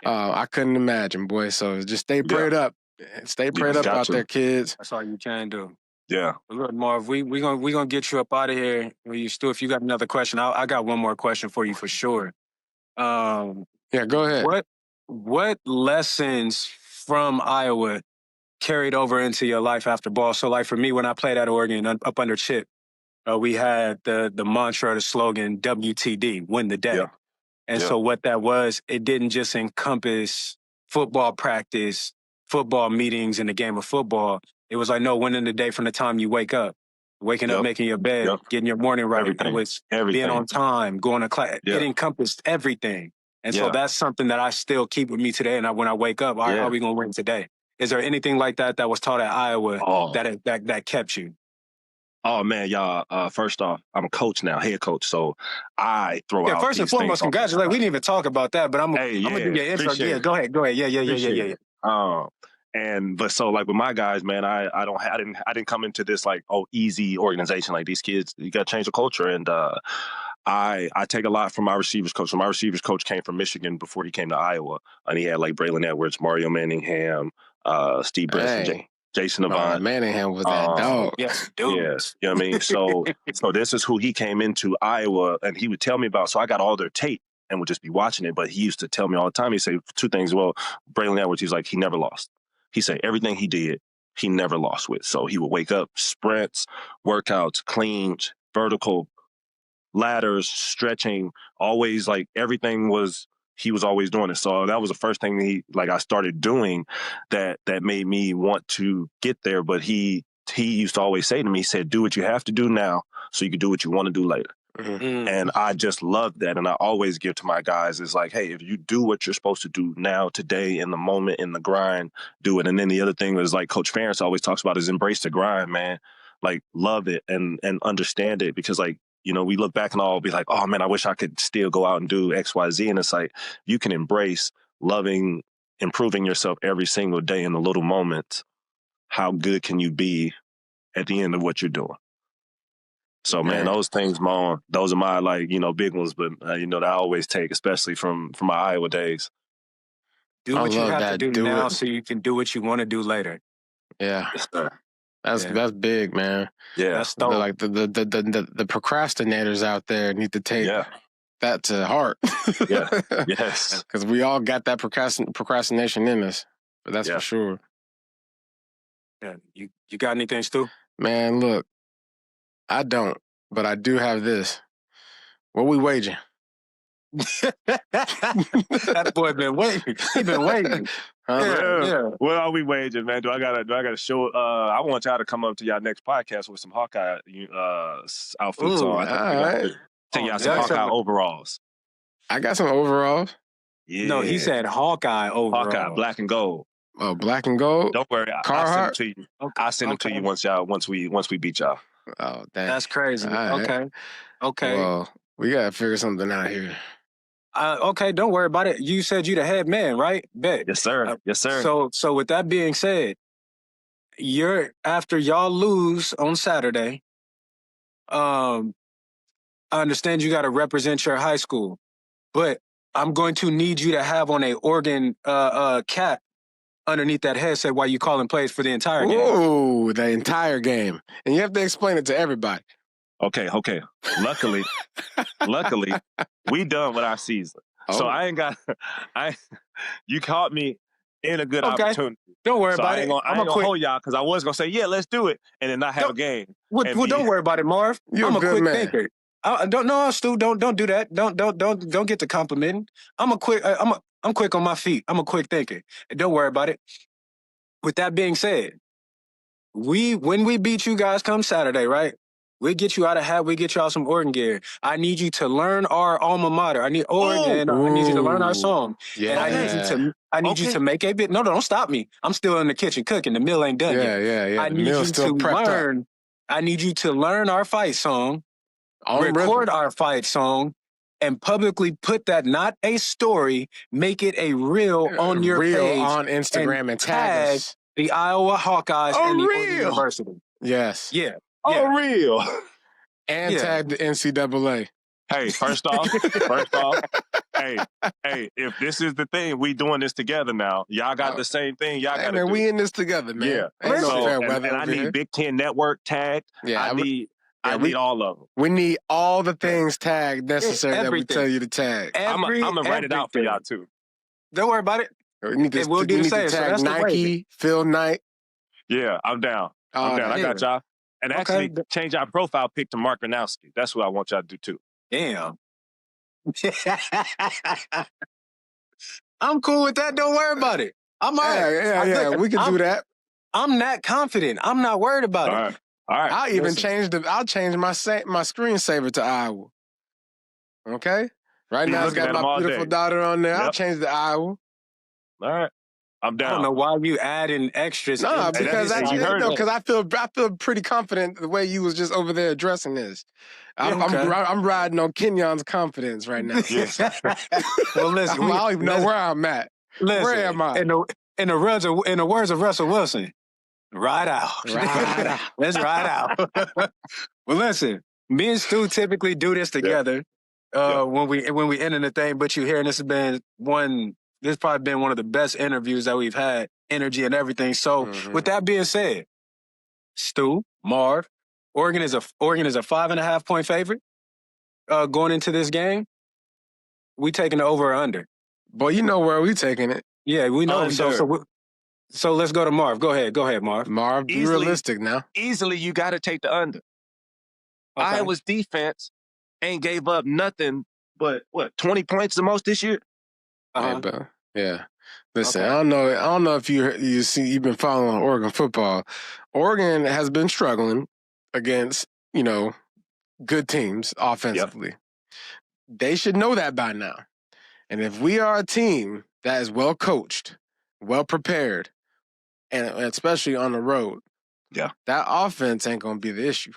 F: I couldn't imagine, boy. So just stay prayed up. Stay prayed up out there, kids.
E: That's all you can do.
G: Yeah.
E: But look, Marv, we gonna get you up out of here. Stu, if you got another question, I got one more question for you for sure.
F: Yeah, go ahead.
E: What lessons from Iowa carried over into your life after ball? So, like for me, when I played at Oregon up under Chip, we had the mantra, the slogan, WTD, win the day. And so what that was, it didn't just encompass football practice, football meetings, and the game of football. It was like, no, winning the day from the time you wake up. Waking up, making your bed, getting your morning right.
G: Everything.
E: It was
G: Everything.
E: being on time, going to class. It encompassed everything. And so that's something that I still keep with me today. And when I wake up, all right, how are we going to win today? Is there anything like that was taught at Iowa that kept you?
G: Oh, man, y'all, first off, I'm a coach now, head coach, so I throw out
E: first and foremost, congratulations. We didn't even talk about that, but I'm going to do your intro. Yeah, go ahead. Yeah.
G: But so like with my guys, man, I didn't come into this like, easy organization. Like these kids, you got to change the culture. And I take a lot from my receivers coach. So my receivers coach came from Michigan before he came to Iowa. And he had like Braylon Edwards, Mario Manningham, Steve Bresson, Jason Avant.
F: Manningham was that dog.
E: Yes, dude.
G: Yes, you know what I mean? So this is who he came into Iowa, and he would tell me about. So I got all their tape and would just be watching it. But he used to tell me all the time, he'd say two things. Well, Braylon Edwards, he's like, he never lost. He said everything he did, he never lost with. So he would wake up, sprints, workouts, cleans, vertical, ladders, stretching, always like everything he was always doing it. So that was the first thing I started doing that made me want to get there. But he used to always say to me, he said, do what you have to do now so you can do what you want to do later. Mm-hmm. And I just love that. And I always give to my guys is like, hey, if you do what you're supposed to do now, today, in the moment, in the grind, do it. And then the other thing is like Coach Ferentz always talks about is embrace the grind, man. Like love it and understand it, because like, you know, we look back and all be like, oh man, I wish I could still go out and do X, Y, Z. And it's like, you can embrace loving, improving yourself every single day in the little moments. How good can you be at the end of what you're doing? So man, those things, those are my big ones, but that I always take, especially from my Iowa days.
E: Do what you have to do now so you can do what you want to do later.
F: Yeah. Yes, sir. That's big, man.
G: Yeah.
E: That's dope.
F: Like the procrastinators out there need to take that to heart.
G: Yeah. Yes.
F: Because we all got that procrastination in us. But that's for sure.
E: Yeah. You got anything, Stu?
F: Man, look. I don't, but I do have this. What we waging?
E: That boy been waiting. He been waiting.
G: Yeah. What are we waging, man? Do I gotta show? I want y'all to come up to y'all next podcast with some Hawkeye outfits on. I think y'all some Hawkeye overalls.
F: I got some overalls.
G: Yeah.
E: No, he said Hawkeye overalls.
G: Hawkeye, black and gold.
F: Oh, black and gold.
G: Don't worry, I'll send them to you. Okay. I'll send them to you once we beat y'all.
F: Oh, damn.
E: That's crazy.
F: Right.
E: Okay.
F: Well, we gotta figure something out here.
E: Okay, don't worry about it. You said you the head man, right? Bet.
G: Yes, sir. Yes, sir.
E: So with that being said, after y'all lose on Saturday, I understand you got to represent your high school, but I'm going to need you to have on a Oregon cap underneath that headset while you calling plays for the entire game.
F: Ooh, the entire game. And you have to explain it to everybody.
G: Okay. Luckily, we done with our season. Oh. So I ain't got you caught me in a good opportunity.
E: Don't worry about it.
G: I'm gonna hold y'all because I was gonna say, yeah, let's do it, and then not have a game.
E: Well, don't worry about it, Marv. I'm a quick thinker. Stu, don't do that. Don't get the complimenting. I'm quick on my feet. I'm a quick thinker. And don't worry about it. With that being said, when we beat you guys come Saturday, right? We'll get you out of hat. We'll get y'all some Oregon gear. I need you to learn our alma mater. I need Oregon. I need you to learn our song.
F: Yeah.
E: And I need you to make a bit. No, don't stop me. I'm still in the kitchen cooking. The meal ain't done yet.
F: Yeah.
E: I need you to learn. I need you to learn our fight song, record our fight song, and publicly put that, not a story, make it a reel on your page.
F: On Instagram and tag us.
E: The Iowa Hawkeyes and the Oregon University.
F: Yes.
E: Yeah.
G: Oh, real.
F: And tag the NCAA.
G: Hey, first off, hey, if this is the thing, we doing this together now. Y'all got the same thing. Y'all got to do.
F: We in this together, man.
G: Yeah.
F: Ain't
G: so,
F: no fair weather
G: and I need
F: here.
G: Big Ten Network tagged.
F: Yeah,
G: I need all of them.
F: We need all the things tagged necessary that we tell you to tag.
G: I'm gonna write it out for y'all too.
E: Don't worry about it.
F: We need to,
E: we'll do the same.
F: Tag
E: so
F: Nike, Phil Knight.
G: Yeah, I'm down. I got y'all. And actually change our profile pic to Mark Gronowski. That's what I want y'all to do too.
E: Damn. I'm cool with that. Don't worry about it. I'm all right.
F: Yeah. We can do that.
E: I'm not confident. I'm not worried about it.
G: Right. All right.
F: I'll even change my screensaver to Iowa. Okay? Right
G: Be
F: now, it's
G: looking
F: got
G: at 'em
F: my
G: all
F: beautiful
G: day.
F: daughter on there. I'll
G: Yep.
F: change to Iowa.
G: All right. I'm
E: I
G: down.
E: don't know why you adding extras.
F: No,
E: into
F: because
E: this.
G: you heard it.
F: I feel pretty confident the way you was just over there addressing this. I'm riding on Kenjon's confidence right now.
E: Well, listen,
F: I don't even know where I'm at.
E: Listen,
F: Where am I?
E: In the words of Russell Wilson, ride out.
F: Ride out.
E: Let's ride out. Well, listen, me and Stu typically do this together when we end the thing. But you hear, this has probably been one of the best interviews that we've had, energy and everything. So with that being said, Stu, Marv, Oregon is a 5.5 point favorite going into this game. We taking the over or under.
F: Boy, you know where we taking it.
E: Yeah, we know. So let's go to Marv. Go ahead, Marv.
F: Marv, be realistic now.
G: Easily, you got to take the under.
E: Okay.
G: Iowa's defense ain't gave up nothing but, 20 points the most this year?
F: Yeah. Listen, okay. I don't know if you've been following Oregon football. Oregon has been struggling against, good teams offensively. Yep. They should know that by now. And if we are a team that is well coached, well prepared, and especially on the road, that offense ain't going to be the issue.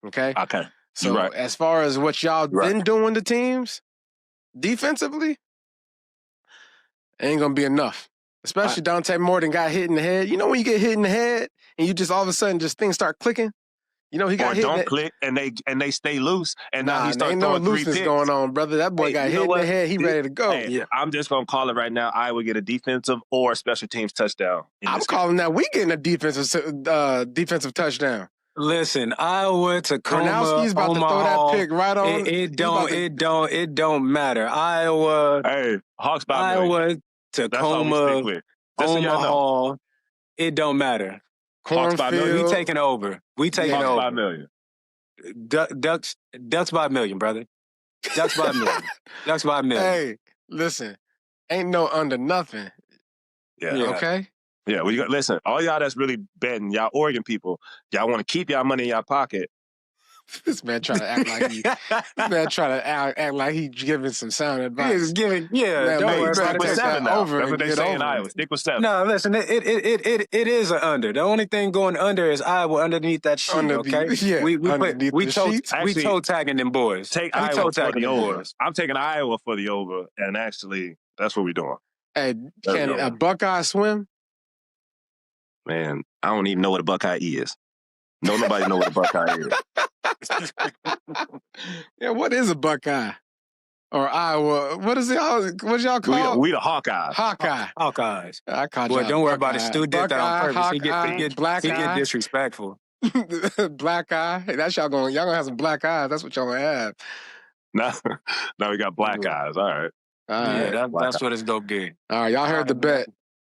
F: Okay?
G: Okay.
F: So as far as what y'all been doing to teams, defensively, ain't going to be enough. Especially Dante Morton got hit in the head. You know when you get hit in the head and you just all of a sudden just things start clicking? He got hit.
G: Don't click and they stay loose. And now he starts
F: ain't
G: throwing
F: no
G: 3
F: looseness
G: picks.
F: going on, brother. That boy got hit in the head. He ready to go.
G: Hey, I'm just going to call it right now. Iowa get a defensive or special teams touchdown.
F: I'm calling that we getting a defensive touchdown.
E: Listen, Iowa, Tacoma,
F: Ronowski's about
E: Omaha,
F: to throw that pick right on.
E: It don't matter. Iowa,
G: hey, Hawks by
E: Iowa, Tacoma, Omaha, it don't matter.
F: Cornfield.
E: We taking over. We taking
G: Hawks
E: over.
G: by a million.
E: Ducks by a million, brother. Ducks by a million. Ducks by a million.
F: Hey, listen, ain't no under nothing.
G: Yeah.
F: Okay?
G: Yeah, listen, all y'all that's really betting, y'all Oregon people, y'all want to keep y'all money in y'all pocket.
F: This man trying to act like he giving some sound advice.
E: He's giving,
G: stick with 7 now. That's what they say in Iowa. Stick with 7.
E: No, listen, it is an under. The only thing going under is Iowa underneath that sheet. Okay, we toe tagging them boys.
G: Take Iowa for the over. I'm taking Iowa for the over, and actually, that's what we're doing.
F: Hey, can a Buckeye swim?
G: Man, I don't even know what a Buckeye is. Nobody know what a Buckeye is.
F: Yeah, what is a Buckeye? Or Iowa? What is it? What y'all call?
G: We the Hawkeye.
E: Hawkeyes.
F: I called
E: Boy,
F: you.
E: Don't worry about it. Stu did that on purpose. He
F: get
E: disrespectful.
F: Black eye. Hey, that's y'all gonna have some black eyes. That's what y'all gonna have.
G: Now we got black eyes. All right.
E: That's what it's gonna be.
F: All right, y'all heard the bet.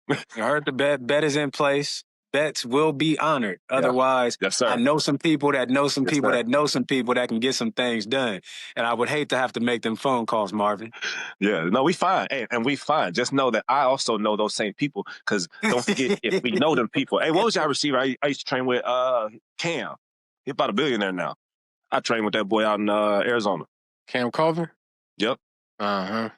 E: You heard the bet. Bet is in place. Bets will be honored. Otherwise,
G: yes, sir.
E: I know some people that know some people that know some people that can get some things done. And I would hate to have to make them phone calls, Marvin.
G: Yeah, no, we fine. Hey, and we fine. Just know that I also know those same people, because don't forget, if we know them people. Hey, what was y'all receiver? I used to train with Cam. He's about a billionaire now. I trained with that boy out in Arizona.
F: Cam Culver?
G: Yep.
F: Uh-huh.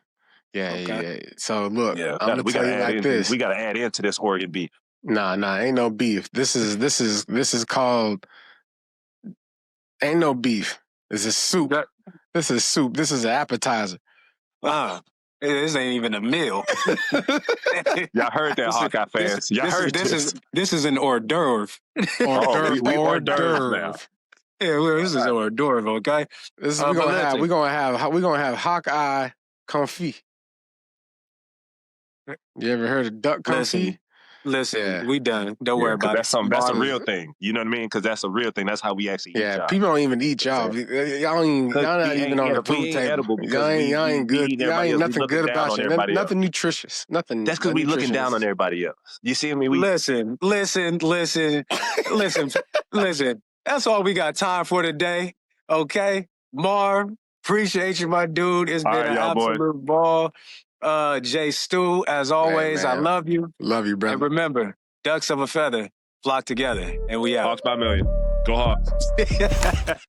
F: Yeah,
G: okay.
F: yeah. So, look, I'm going to tell you like
G: this. We got to add into this Oregon beef.
F: Nah, ain't no beef. This is called ain't no beef. This is soup. This is soup. This is an appetizer.
E: This ain't even a meal.
G: Y'all heard that, Hawkeye fans. Y'all heard this.
E: This is an hors d'oeuvre.
F: Hors d'oeuvre now.
E: Yeah, this is an hors d'oeuvre, okay?
F: We're gonna have Hawkeye confit. You ever heard of duck confit?
E: Listen, we done. Don't worry about
G: it. That's a real thing. You know what I mean? Because that's a real thing. That's how we actually eat y'all.
F: People don't even eat y'all. Y'all not even on the food table. Y'all ain't good. Y'all ain't nothing good about you. Nothing nutritious. Nothing.
G: That's because we looking down on everybody else. You see me?
E: Listen. That's all we got time for today. Okay? Marv, appreciate you, my dude. It's been an absolute ball. Jay Stu, as always, I love you.
F: Love you, brother.
E: And remember, ducks of a feather flock together, and we out.
G: Hawks by a million. Go Hawks.